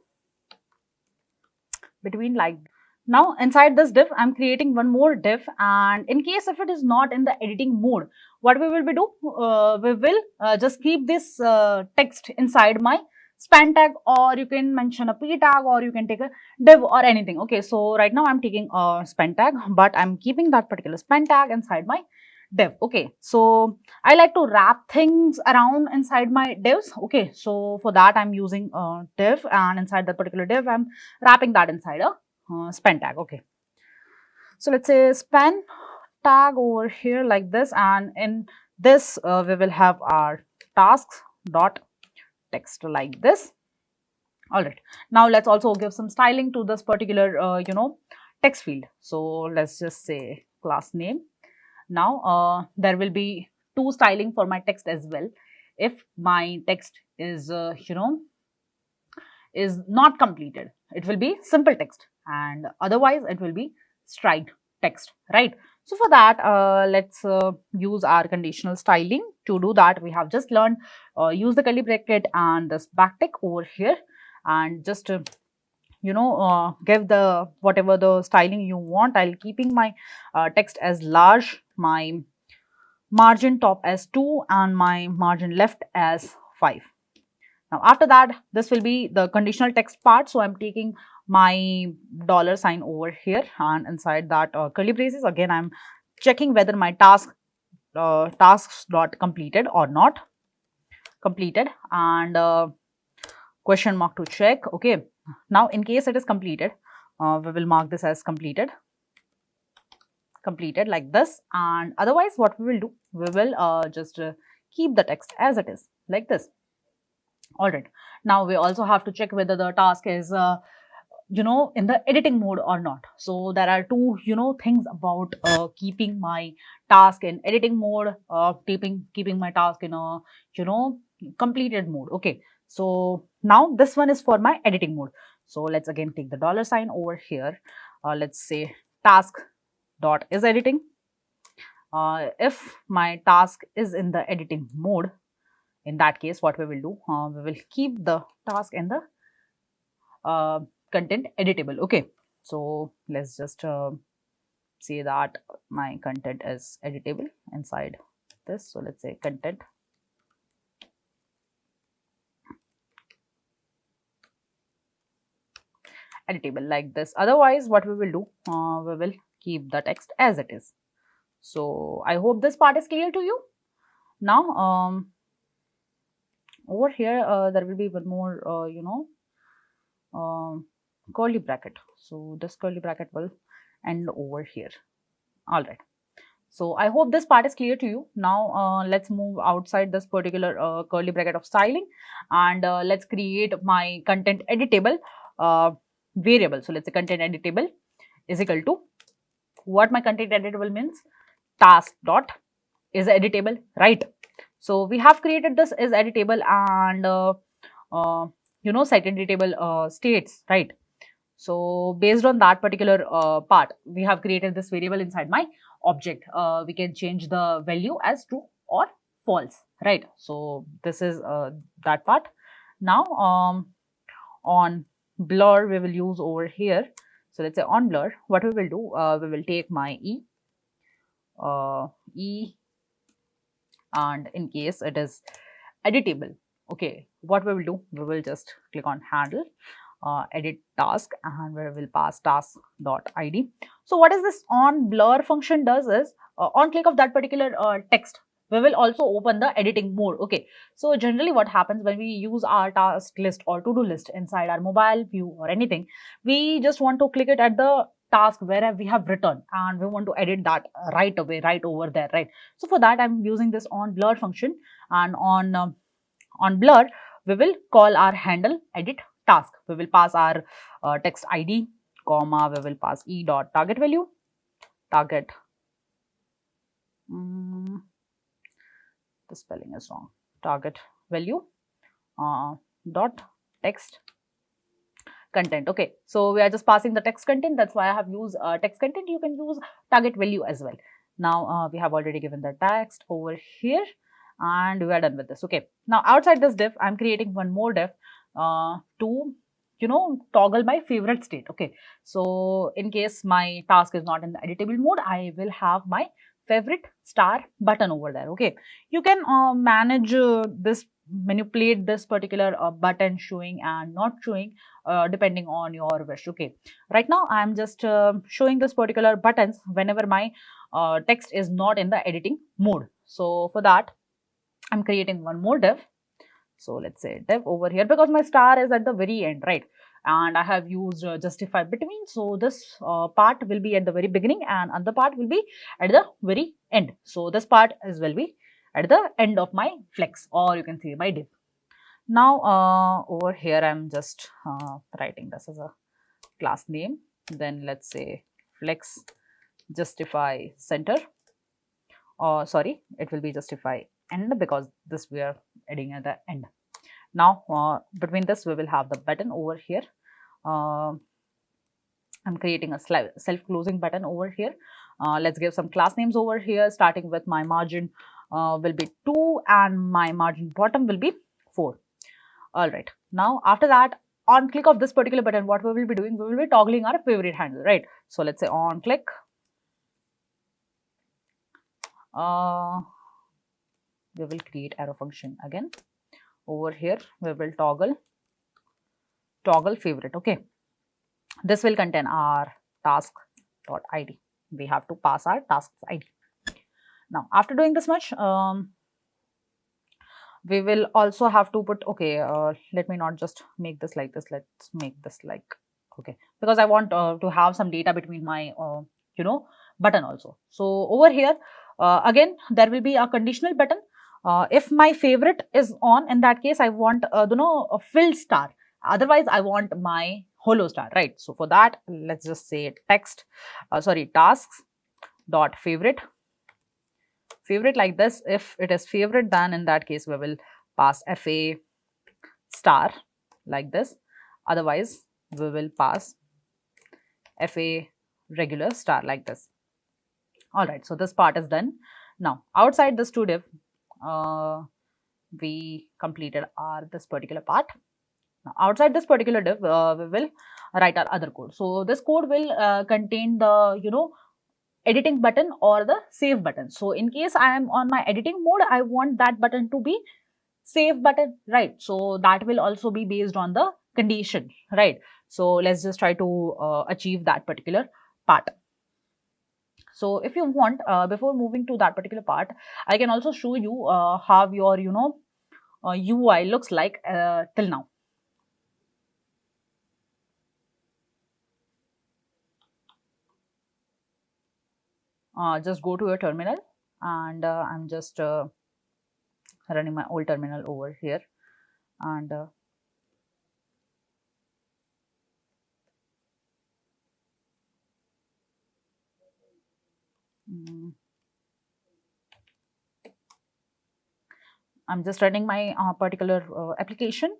like. Now inside this div, I'm creating one more div, and in case if it is not in the editing mode, what we will be do, we will just keep this text inside my span tag, or you can mention a p tag, or you can take a div or anything. Okay, so right now I'm taking a span tag, but I'm keeping that particular span tag inside my div. Okay, so I like to wrap things around inside my divs. Okay, so for that I'm using a div, and inside that particular div I'm wrapping that inside a span tag. Okay, so let's say span tag over here like this, and in this we will have our tasks dot text like this. All right, now let's also give some styling to this particular text field. So let's just say class name. Now there will be two styling for my text as well. If my text is is not completed, it will be simple text, and otherwise it will be striped text, right? So for that, let's use our conditional styling. To do that, we have just learned use the curly bracket and this backtick over here, and just give the whatever the styling you want. I'll keeping my text as large, my margin top as 2, and my margin left as 5. Now after that, this will be the conditional text part. So I'm taking my dollar sign over here, and inside that curly braces, again I'm checking whether my tasks dot completed or not completed, and question mark to check. Okay, now in case it is completed, we will mark this as completed like this, and otherwise what we will do, we will just keep the text as it is like this. All right, now we also have to check whether the task is in the editing mode or not. So there are two things about keeping my task in editing mode, keeping my task in a completed mode. Okay, so now this one is for my editing mode. So let's again take the dollar sign over here. Let's say task dot is editing. If my task is in the editing mode, in that case what we will do, we will keep the task in the content editable. Okay, so let's just say that my content is editable inside this. So let's say content editable like this. Otherwise what we will do, we will keep the text as it is. So I hope this part is clear to you. Now over here there will be one more curly bracket. So this curly bracket will end over here. All right, so I hope this part is clear to you. Now let's move outside this particular curly bracket of styling, and let's create my content editable variable. So let's say content editable is equal to, what my content editable means, task dot is editable, right? So we have created this is editable, and set editable states, right? So based on that particular part, we have created this variable inside my object. We can change the value as true or false, right? So this is that part. Now on blur we will use over here. So let's say on blur, what we will do, we will take my e, and in case it is editable, okay, what we will do, we will just click on handle, edit task, and we will pass task dot id. So what is this on blur function does is, on click of that particular text, we will also open the editing mode. Okay, so generally what happens when we use our task list or to do list inside our mobile view or anything, we just want to click it at the task where we have written, and we want to edit that right away, right over there, right? So for that I'm using this on blur function, and on blur we will call our handle edit task. We will pass our text id, comma, we will pass e dot target value, target, the spelling is wrong, target value dot text content. Okay, so we are just passing the text content. That's why I have used text content. You can use target value as well. Now we have already given the text over here, and we are done with this. Okay, now outside this div, I'm creating one more div to toggle my favorite state. Okay, so in case my task is not in the editable mode, I will have my favorite star button over there. Okay, you can manage manipulate this particular button showing and not showing depending on your wish. Okay, right now I am just showing this particular buttons whenever my text is not in the editing mode. So for that, I'm creating one more div. So let's say div over here, because my star is at the very end, right? And I have used justify between. So this part will be at the very beginning and other part will be at the very end. So this part will be at the end of my flex, or you can see my div. Now over here I'm just writing this as a class name. Then let's say flex justify center, or sorry, it will be justify end, because this we are adding at the end. Now between this we will have the button over here. I'm creating a self-closing button over here. Let's give some class names over here, starting with my margin will be 2 and my margin bottom will be 4. All right. Now after that, on click of this particular button, what we will be doing, we will be toggling our favorite handle, right? So let's say on click, we will create arrow function again. Over here we will toggle favorite. Okay, this will contain our task.id. We have to pass our tasks id. Now after doing this much, we will also have to put, okay, let me not just make this like this, let's make this like, okay, because I want to have some data between my button also. So over here again there will be a conditional button. If my favorite is on, in that case I want a filled star, otherwise I want my hollow star, right? So for that, let's just say text tasks dot favorite like this. If it is favorite, then in that case we will pass fa star like this, otherwise we will pass fa regular star like this. All right, so this part is done. Now outside this to div, we completed this particular part. Now outside this particular div, we will write our other code. So this code will contain the editing button or the save button. So in case I am on my editing mode, I want that button to be save button, right? So that will also be based on the condition, right? So let's just try to achieve that particular part. So if you want, before moving to that particular part, I can also show you how your UI looks like till now. Just go to your terminal, and I'm just running my old terminal over here, and I'm just running my particular application.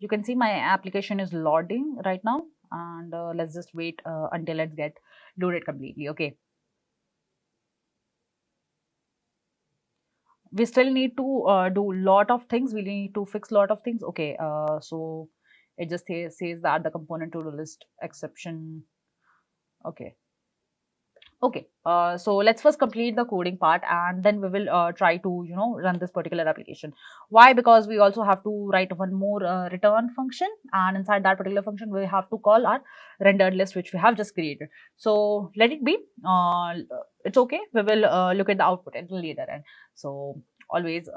You can see my application is loading right now, and let's just wait until it gets loaded completely. Okay, we still need to do lot of things. We need to fix lot of things. Okay, so it just says that the component TodoList exception. Okay. Okay, so let's first complete the coding part, and then we will try to run this particular application. Why? Because we also have to write one more return function, and inside that particular function we have to call our rendered list, which we have just created. So let it be. It's okay. We will look at the output until later. And so always,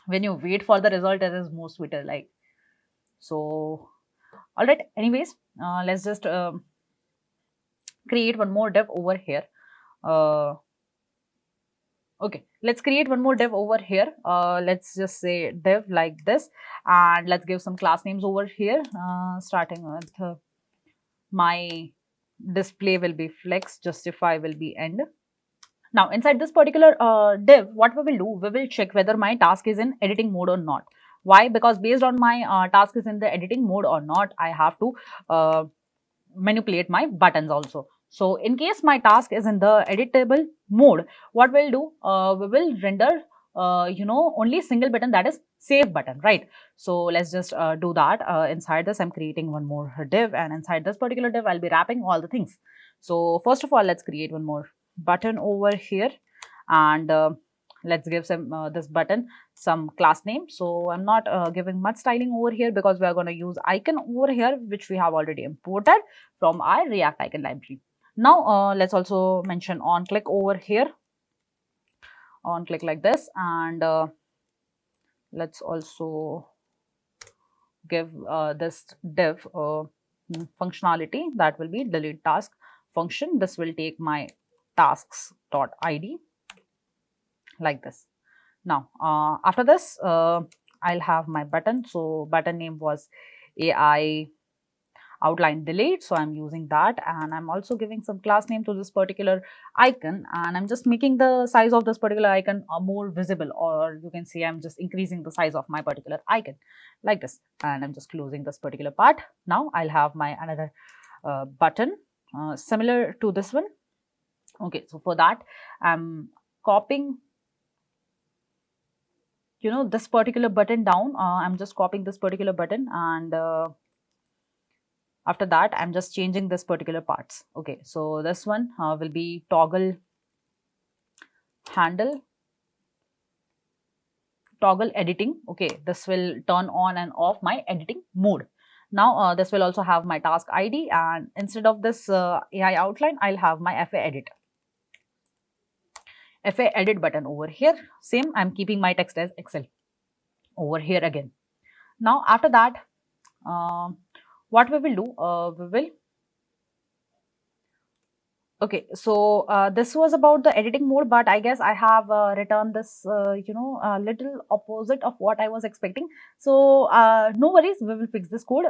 when you wait for the result, it is more sweeter. Like so. All right. Anyways, let's just create one more div over here. Okay, let's create one more div over here. Let's just say div like this, and let's give some class names over here, starting with my display will be flex, justify will be end. Now inside this particular div, what we will do, we will check whether my task is in editing mode or not. Why? Because based on my task is in the editing mode or not, I have to manipulate my buttons also. So in case my task is in the editable mode, what we'll do, we will render only single button, that is save button, right? So let's just do that. Inside this, I'm creating one more div, and inside this particular div, I'll be wrapping all the things. So first of all, let's create one more button over here, and let's give some this button some class name. So I'm not giving much styling over here because we are going to use icon over here, which we have already imported from our React icon library. Now let's also mention on click over here, on click like this, and let's also give this div functionality that will be delete task function. This will take my tasks.id like this. Now after this, I'll have my button. So button name was AI outline delete, so I'm using that, and I'm also giving some class name to this particular icon, and I'm just making the size of this particular icon more visible, or you can say I'm just increasing the size of my particular icon like this, and I'm just closing this particular part. Now I'll have my another button similar to this one. Okay, so for that I'm copying this particular button down. I'm just copying this particular button, and after that, I'm just changing this particular parts. Okay, so this one will be toggle handle, toggle editing. Okay, this will turn on and off my editing mode. Now this will also have my task ID, and instead of this AI outline, I'll have my FA edit button over here. Same, I'm keeping my text as Excel over here again. Now after that, what we will do, we will okay, so this was about the editing mode, but I guess I have returned this, little opposite of what I was expecting. So no worries, we will fix this code.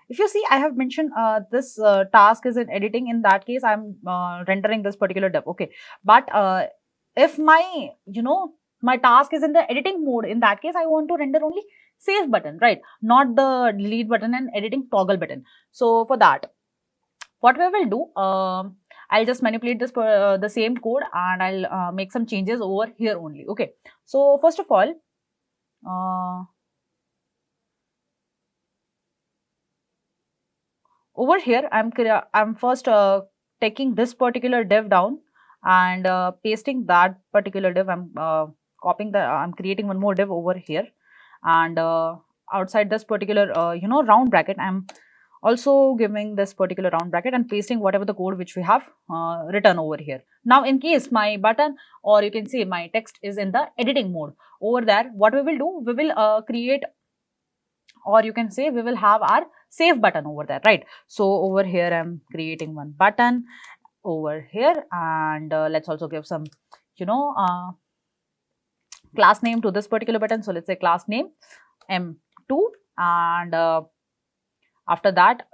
If you see, I have mentioned this task is in editing. In that case, I'm rendering this particular div. Okay, but if my, my task is in the editing mode, in that case, I want to render only save button, right? Not the delete button and editing toggle button. So for that, what we will do, I'll just manipulate this the same code, and I'll make some changes over here only. Okay, so first of all, over here I'm first taking this particular div down and pasting that particular div. I'm copying the I'm creating one more div over here, and outside this particular round bracket, I'm also giving this particular round bracket and pasting whatever the code which we have written over here. Now in case my button, or you can say my text, is in the editing mode, over there what we will do, we will create, or you can say we will have our save button over there, right? So over here I'm creating one button over here, and let's also give some class name to this particular button. So let's say class name M2, and after that,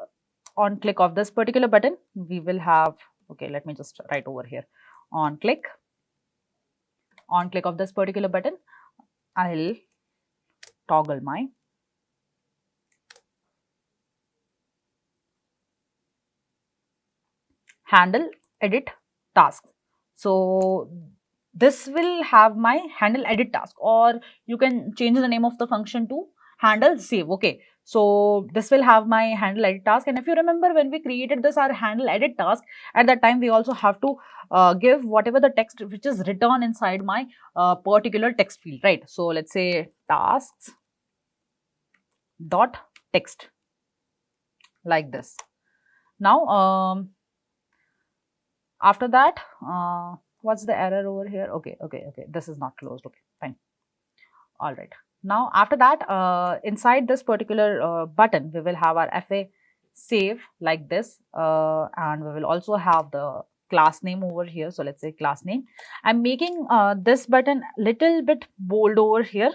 on click of this particular button, we will have, okay, let me just write over here, on click of this particular button, I'll toggle my handle edit task. So this will have my handle edit task, or you can change the name of the function to handle save. Okay, so this will have my handle edit task, and if you remember, when we created this our handle edit task, at that time we also have to give whatever the text which is written inside my particular text field, right? So let's say tasks dot text like this. Now after that, what's the error over here? Okay, this is not closed. Okay, fine. All right. Now after that, inside this particular button, we will have our FA save like this, and we will also have the class name over here. So let's say class name. I'm making this button little bit bold over here.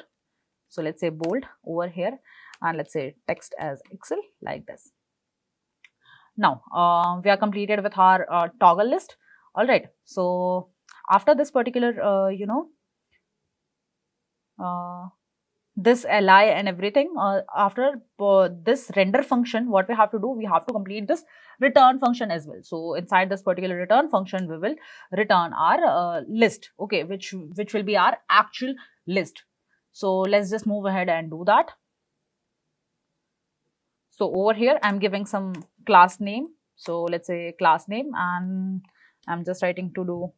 So let's say bold over here, and let's say text as Excel like this. Now we are completed with our toggle list. All right. So after this particular this li and everything, after this render function, what we have to do, we have to complete this return function as well. So inside this particular return function, we will return our list, okay, which will be our actual list. So let's just move ahead and do that. So over here, I'm giving some class name. So let's say class name, and I'm just writing to do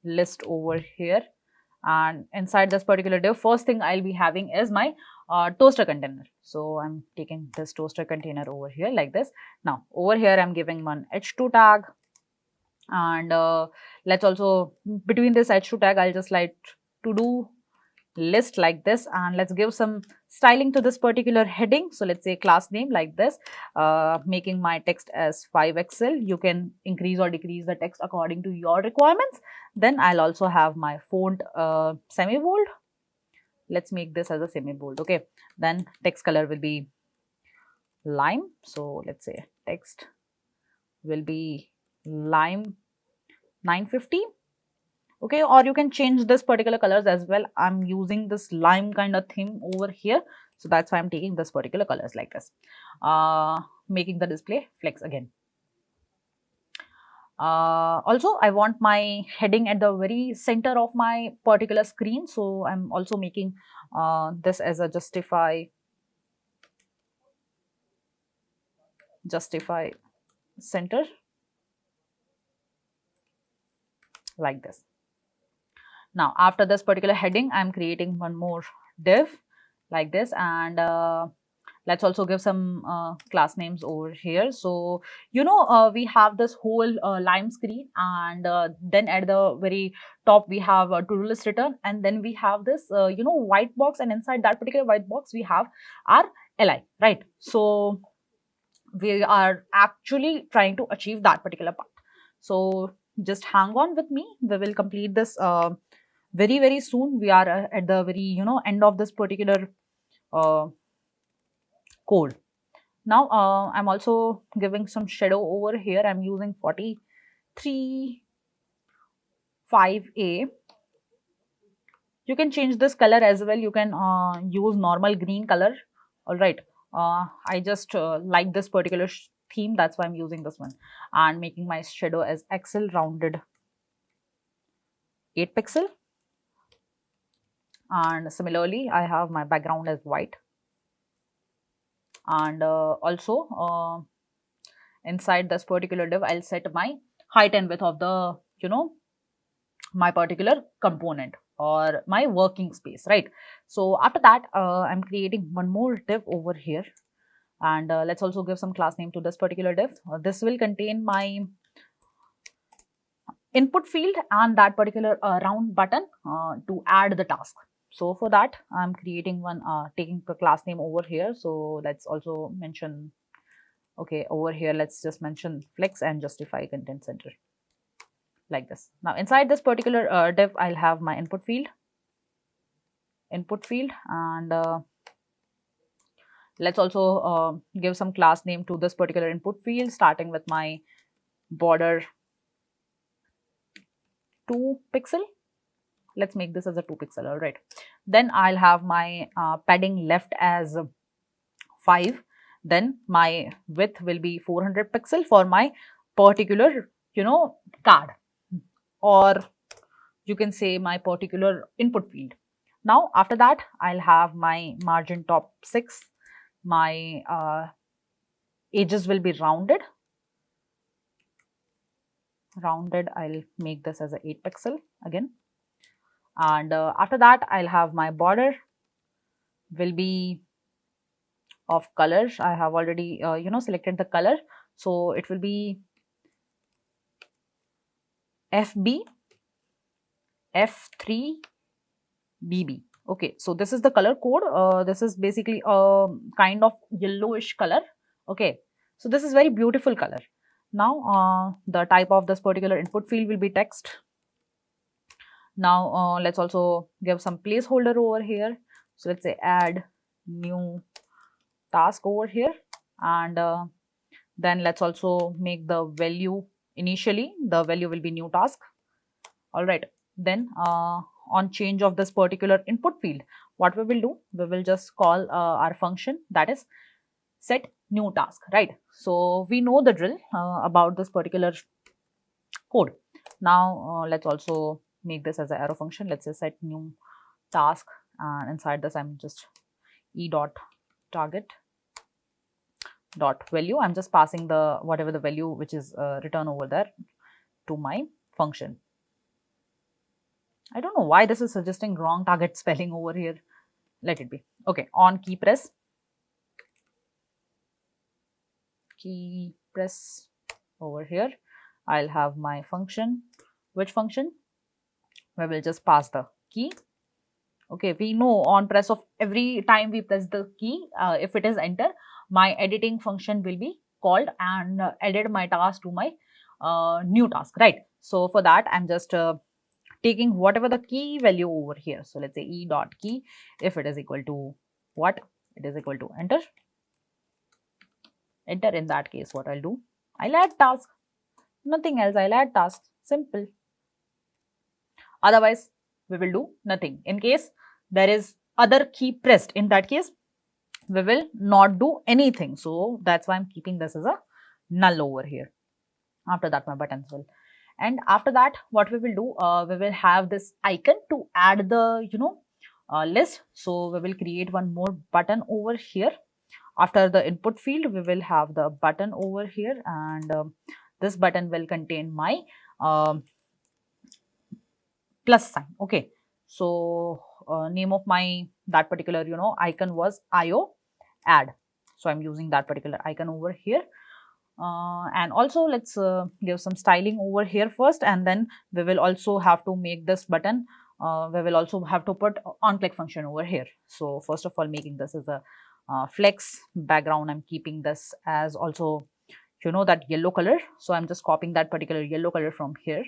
list over here. And inside this particular div, first thing I'll be having is my toaster container. So I'm taking this toaster container over here like this. Now over here, I'm giving one h2 tag, and let's also, between this h2 tag, I'll just like to do list like this, and let's give some styling to this particular heading. So let's say class name like this, making my text as 5XL. You can increase or decrease the text according to your requirements. Then I'll also have my font semi bold. Let's make this as a semi bold. Okay, then text color will be lime. So let's say text will be lime 950. Okay, or you can change this particular colors as well. I'm using this lime kind of theme over here, so that's why I'm taking this particular colors like this, making the display flex again. Also, I want my heading at the very center of my particular screen, so I'm also making this as a justify center like this. Now after this particular heading, I'm creating one more div like this, and let's also give some class names over here. So we have this whole lime screen, and then at the very top we have a to-do list return, and then we have this white box, and inside that particular white box we have our li, right? So we are actually trying to achieve that particular part. So just hang on with me, we will complete this very soon. We are at the very end of this particular code. Now I'm also giving some shadow over here. I'm using 43.5a. You can change this color as well. You can use normal green color. All right, I just like this particular theme, that's why I'm using this one, and making my shadow as XL rounded 8 pixel. And similarly, I have my background as white, and also inside this particular div, I'll set my height and width of the my particular component or my working space, right? So after that, I'm creating one more div over here, and let's also give some class name to this particular div. This will contain my input field and that particular round button to add the task. So for that, I'm creating one, taking the class name over here. So let's also mention, okay, over here, let's just mention flex and justify content center like this. Now inside this particular div, I'll have my input field, and let's also give some class name to this particular input field, starting with my border 2 pixel. Let's make this as a 2 pixel. All right, then I'll have my padding left as 5. Then my width will be 400 pixel for my particular card, or you can say my particular input field. Now after that, I'll have my margin top 6. My edges will be rounded. I'll make this as a 8 pixel again. And after that, I'll have my border will be of colors. I have already selected the color, so it will be FB F3BB. Okay, so this is the color code. This is basically a kind of yellowish color. Okay, so this is very beautiful color. Now the type of this particular input field will be text. Now let's also give some placeholder over here. So let's say add new task over here, and then let's also make the value, initially the value will be new task. All right, then on change of this particular input field, what we will do, we will just call our function, that is set new task, right? So we know the drill about this particular code. Now let's also make this as an arrow function. Let's say set new task, and inside this I'm just e dot target dot value. I'm just passing the whatever the value which is written over there to my function. I don't know why this is suggesting wrong target spelling over here. Let it be. Okay, on key press over here, I'll have my function. Which function? We will just pass the key. Okay, we know on press of every time we press the key, if it is enter, my editing function will be called and added my task to my new task, right? So for that, I'm just taking whatever the key value over here. So let's say e dot key, if it is equal to what? It is equal to enter. Enter, in that case, what I'll do? I'll add task. Nothing else. I'll add task. Simple. Otherwise, we will do nothing. In case there is other key pressed, in that case, we will not do anything. So that's why I'm keeping this as a null over here. After that, my buttons will. And after that, what we will do, we will have this icon to add the, list. So we will create one more button over here. After the input field, we will have the button over here, and this button will contain my plus sign. Okay, so name of my that particular icon was IO add. So I'm using that particular icon over here. And also let's give some styling over here first, and then we will also have to make this button. We will also have to put on click function over here. So first of all, making this as a flex background, I'm keeping this as also that yellow color. So I'm just copying that particular yellow color from here,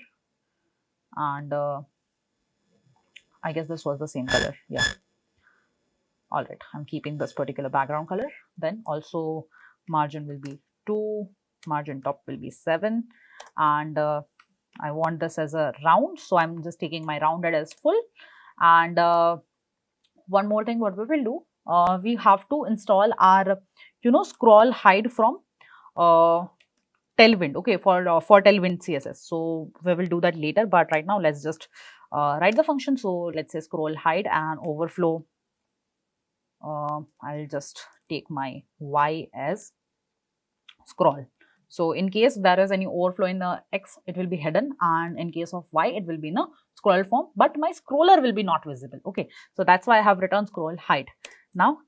and I guess this was the same color. Yeah. All right, I'm keeping this particular background color. Then also margin will be 2, margin top will be 7, and I want this as a round, so I'm just taking my rounded as full. And one more thing, what we will do, we have to install our scroll hide from Tailwind, okay, for Tailwind CSS. So we will do that later, but right now let's just write the function. So let's say scroll hide and overflow. I'll just take my y as scroll. So in case there is any overflow in the x, it will be hidden, and in case of y, it will be in a scroll form, but my scroller will be not visible. Okay, so that's why I have written scroll hide. Now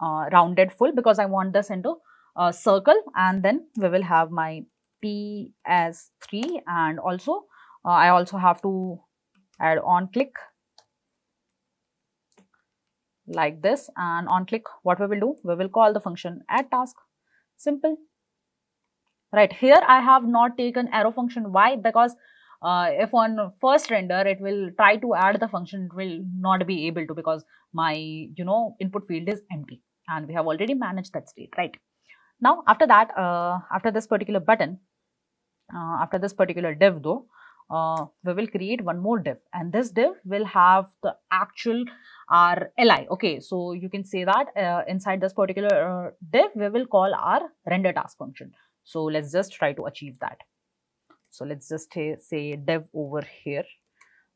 rounded full, because I want this into a circle, and then we will have my p as 3, and also I also have to add on click like this, and on click, what we will do, we will call the function add task. Simple. Right, here I have not taken arrow function. Why? Because if on first render it will try to add the function, it will not be able to, because my input field is empty, and we have already managed that state, right? Now after that, after this particular button, after this particular div though, we will create one more div, and this div will have the actual our li. Okay, so you can say that inside this particular div, we will call our render task function. So let's just try to achieve that. So let's just say div over here.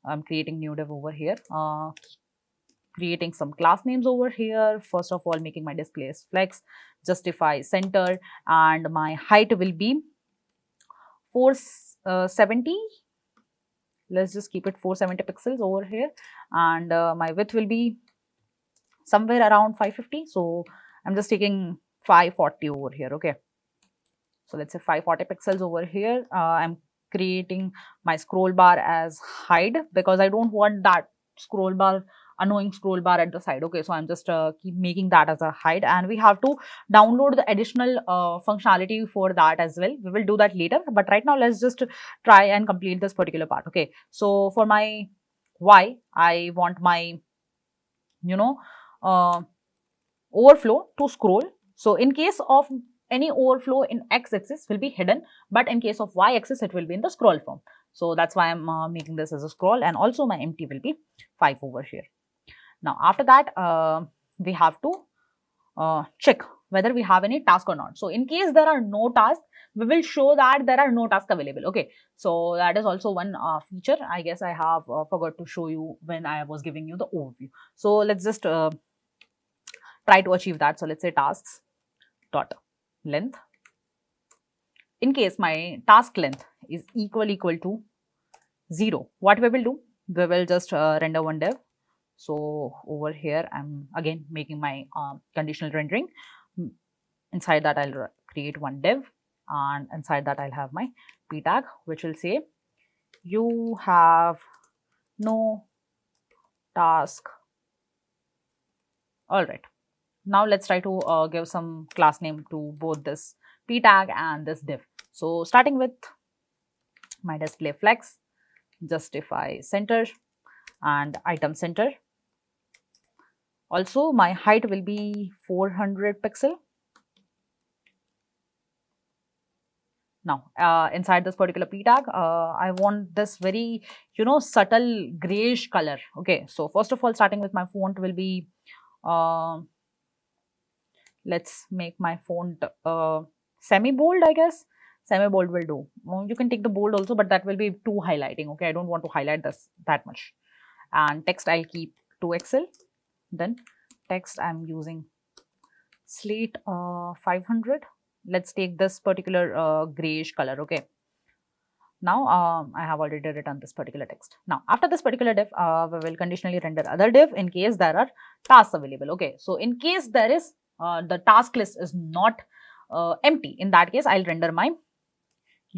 I'm creating new div over here, creating some class names over here. First of all, making my display as flex, justify center, and my height will be 470. Let's just keep it 470 pixels over here, and my width will be somewhere around 550. So I'm just taking 540 over here. Okay, so let's say 540 pixels over here. I'm creating my scroll bar as hide, because I don't want that scroll bar, annoying scroll bar at the side. Okay, so I'm just keep making that as a hide, and we have to download the additional functionality for that as well. We will do that later, but right now let's just try and complete this particular part. Okay, so for my y, I want my overflow to scroll. So in case of any overflow in x axis will be hidden, but in case of y axis it will be in the scroll form. So that's why I'm making this as a scroll, and also my empty will be 5 over here. Now after that, we have to check whether we have any task or not. So in case there are no tasks, we will show that there are no tasks available. Okay, so that is also one feature. I guess I have forgot to show you when I was giving you the overview. So let's just try to achieve that. So let's say tasks dot length. In case my task length is equal to 0, what we will do? We will just render one div. So over here, I'm again making my conditional rendering. Inside that, I'll create one div, and inside that, I'll have my p tag, which will say you have no task. All right. Now let's try to give some class name to both this p tag and this div. So starting with my display flex, justify center and item center. Also, my height will be 400 pixel. Now, inside this particular p tag, I want this very, subtle grayish color. Okay, so first of all, starting with my font will be, let's make my font semi-bold, I guess. Semi-bold will do. You can take the bold also, but that will be too highlighting. Okay, I don't want to highlight this that much. And text, I'll keep 2XL. Then text, I'm using slate 500. Let's take this particular grayish color. Okay. Now I have already written this particular text. Now after this particular div, we will conditionally render other div in case there are tasks available. Okay. So in case there is the task list is not empty, in that case I'll render my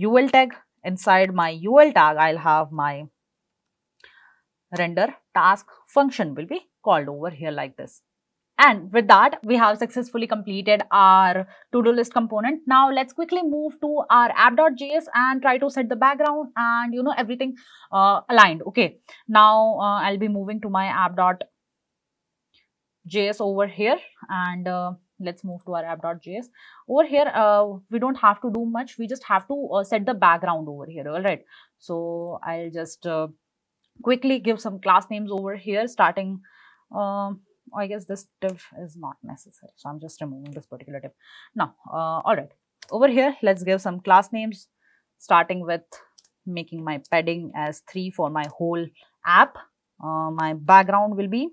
UL tag. Inside my UL tag, I'll have my render task function will be called over here like this. And with that, we have successfully completed our to-do list component. Now let's quickly move to our app.js and try to set the background and everything aligned. Okay, now I'll be moving to my app.js over here, and let's move to our app.js. Over here, we don't have to do much. We just have to set the background over here. All right. So I'll just quickly give some class names over here, starting. I guess this div is not necessary, so I'm just removing this particular div. Now, all right. Over here, let's give some class names, starting with making my padding as 3 for my whole app. My background will be.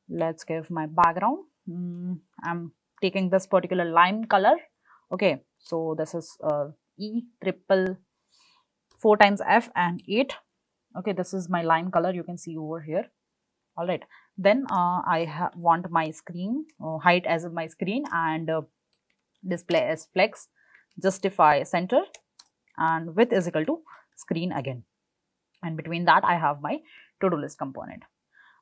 Let's give my background. I'm taking this particular lime color. Okay, so this is E triple 4 times F and 8. Okay, this is my lime color, you can see over here. All right, then I want my screen height as my screen, and display as flex, justify center, and width is equal to screen again. And between that, I have my to-do list component.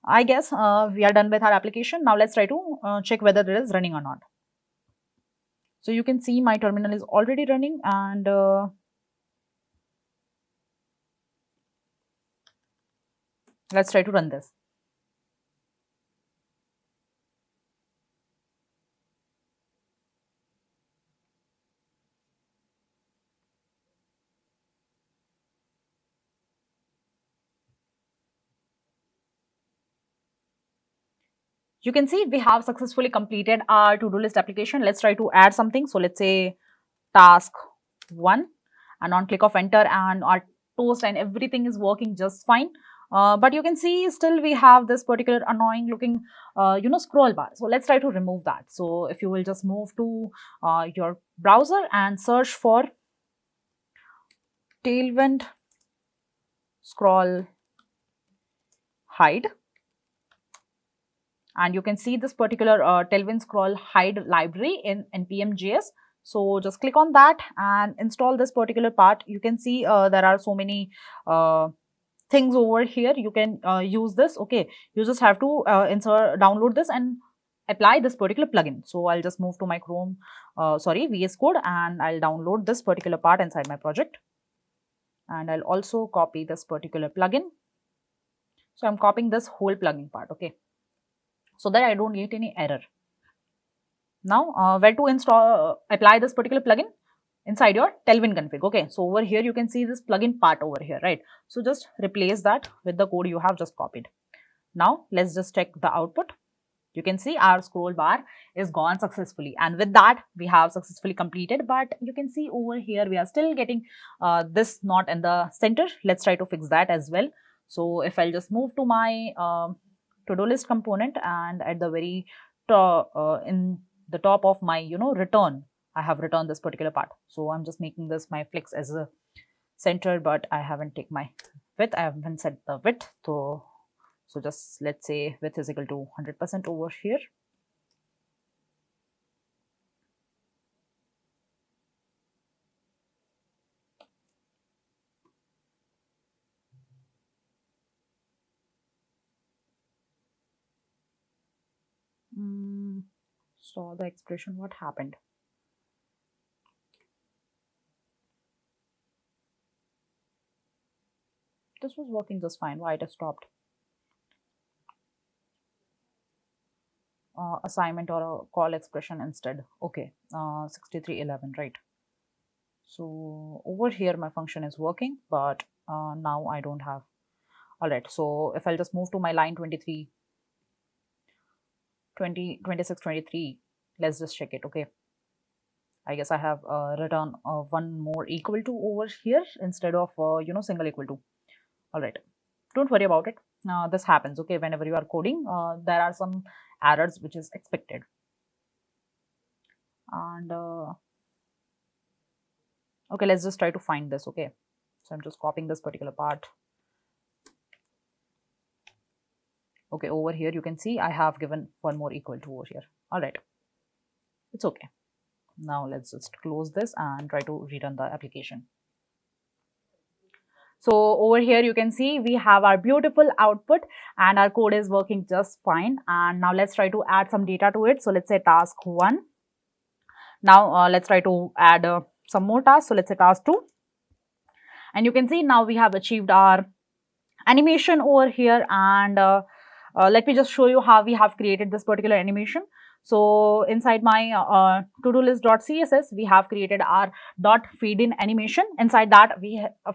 I guess we are done with our application. Now let's try to check whether it is running or not. So you can see my terminal is already running, and let's try to run this. You can see we have successfully completed our to-do list application. Let's try to add something. So let's say task 1, and on click of enter, and our toast and everything is working just fine. But you can see still we have this particular annoying looking scroll bar. So let's try to remove that. So if you will just move to your browser and search for Tailwind scroll hide, and you can see this particular Tailwind scroll hide library in npm.js. So just click on that and install this particular part. You can see there are so many things over here. You can use this. Okay, you just have to download this and apply this particular plugin. So I'll just move to my Chrome, VS Code, and I'll download this particular part inside my project. And I'll also copy this particular plugin. So I'm copying this whole plugin part. Okay, so that I don't get any error. Now, where to install, apply this particular plugin? inside your Tailwind config. Okay, so over here you can see this plugin part over here, right? So just replace that with the code you have just copied. Now let's just check the output. You can see our scroll bar is gone successfully, and with that we have successfully completed. But you can see over here we are still getting this not in the center. Let's try to fix that as well. So if I'll just move to my TodoList component, and at the very top, in the top of my return, I have returned this particular part. So I'm just making this my flex as a center, but I haven't taken my width. I haven't set the width. So just let's say width is equal to 100% over here. Saw the expression, what happened? This was working just fine. Why it has stopped? Assignment or a call expression instead. Okay, 6311, right? So over here my function is working, but now I don't have. All right, so if I'll just move to my line 23, 20, 26, 23, let's just check it. Okay, I guess I have written one more equal to over here instead of single equal to. All right, don't worry about it. This happens. Okay, whenever you are coding, there are some errors which is expected. And okay, let's just try to find this. Okay, so I'm just copying this particular part. Okay, over here you can see I have given one more equal to over here. All right, it's okay. Now let's just close this and try to rerun the application. So over here you can see we have our beautiful output and our code is working just fine. And now let's try to add some data to it. So let's say task 1. Now let's try to add some more tasks. So let's say task 2. And you can see now we have achieved our animation over here. And let me just show you how we have created this particular animation. So inside my TodoList.css, we have created our .feedIn animation. Inside that,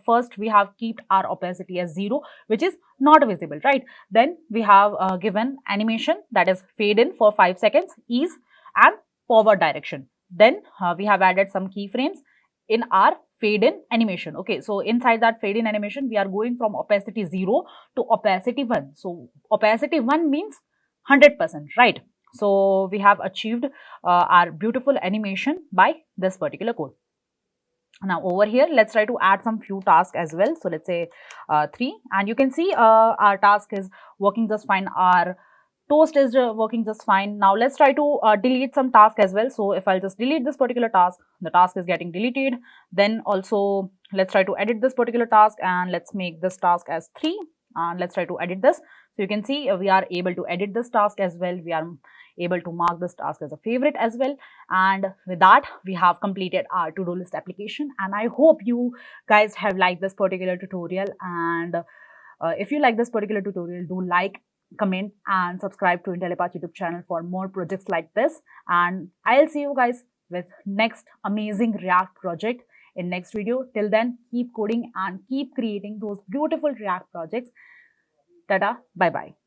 first we have kept our opacity as 0, which is not visible, right? Then we have given animation, that is fade in for 5 seconds, ease and forward direction. Then we have added some keyframes in our fade in animation. Okay, so inside that fade in animation, we are going from opacity 0 to opacity 1. So opacity 1 means 100%, right? So we have achieved our beautiful animation by this particular code. Now over here, let's try to add some few tasks as well. So let's say 3, and you can see our task is working just fine. Our toast is working just fine. Now let's try to delete some task as well. So if I'll just delete this particular task, the task is getting deleted. Then also let's try to edit this particular task and let's make this task as 3, and let's try to edit this. So you can see we are able to edit this task as well. We are able to mark this task as a favorite as well. And with that, we have completed our TodoList application. And I hope you guys have liked this particular tutorial. And if you like this particular tutorial, do like, comment and subscribe to Intellipaat YouTube channel for more projects like this. And I'll see you guys with next amazing React project in next video. Till then, keep coding and keep creating those beautiful React projects. Tada, bye bye.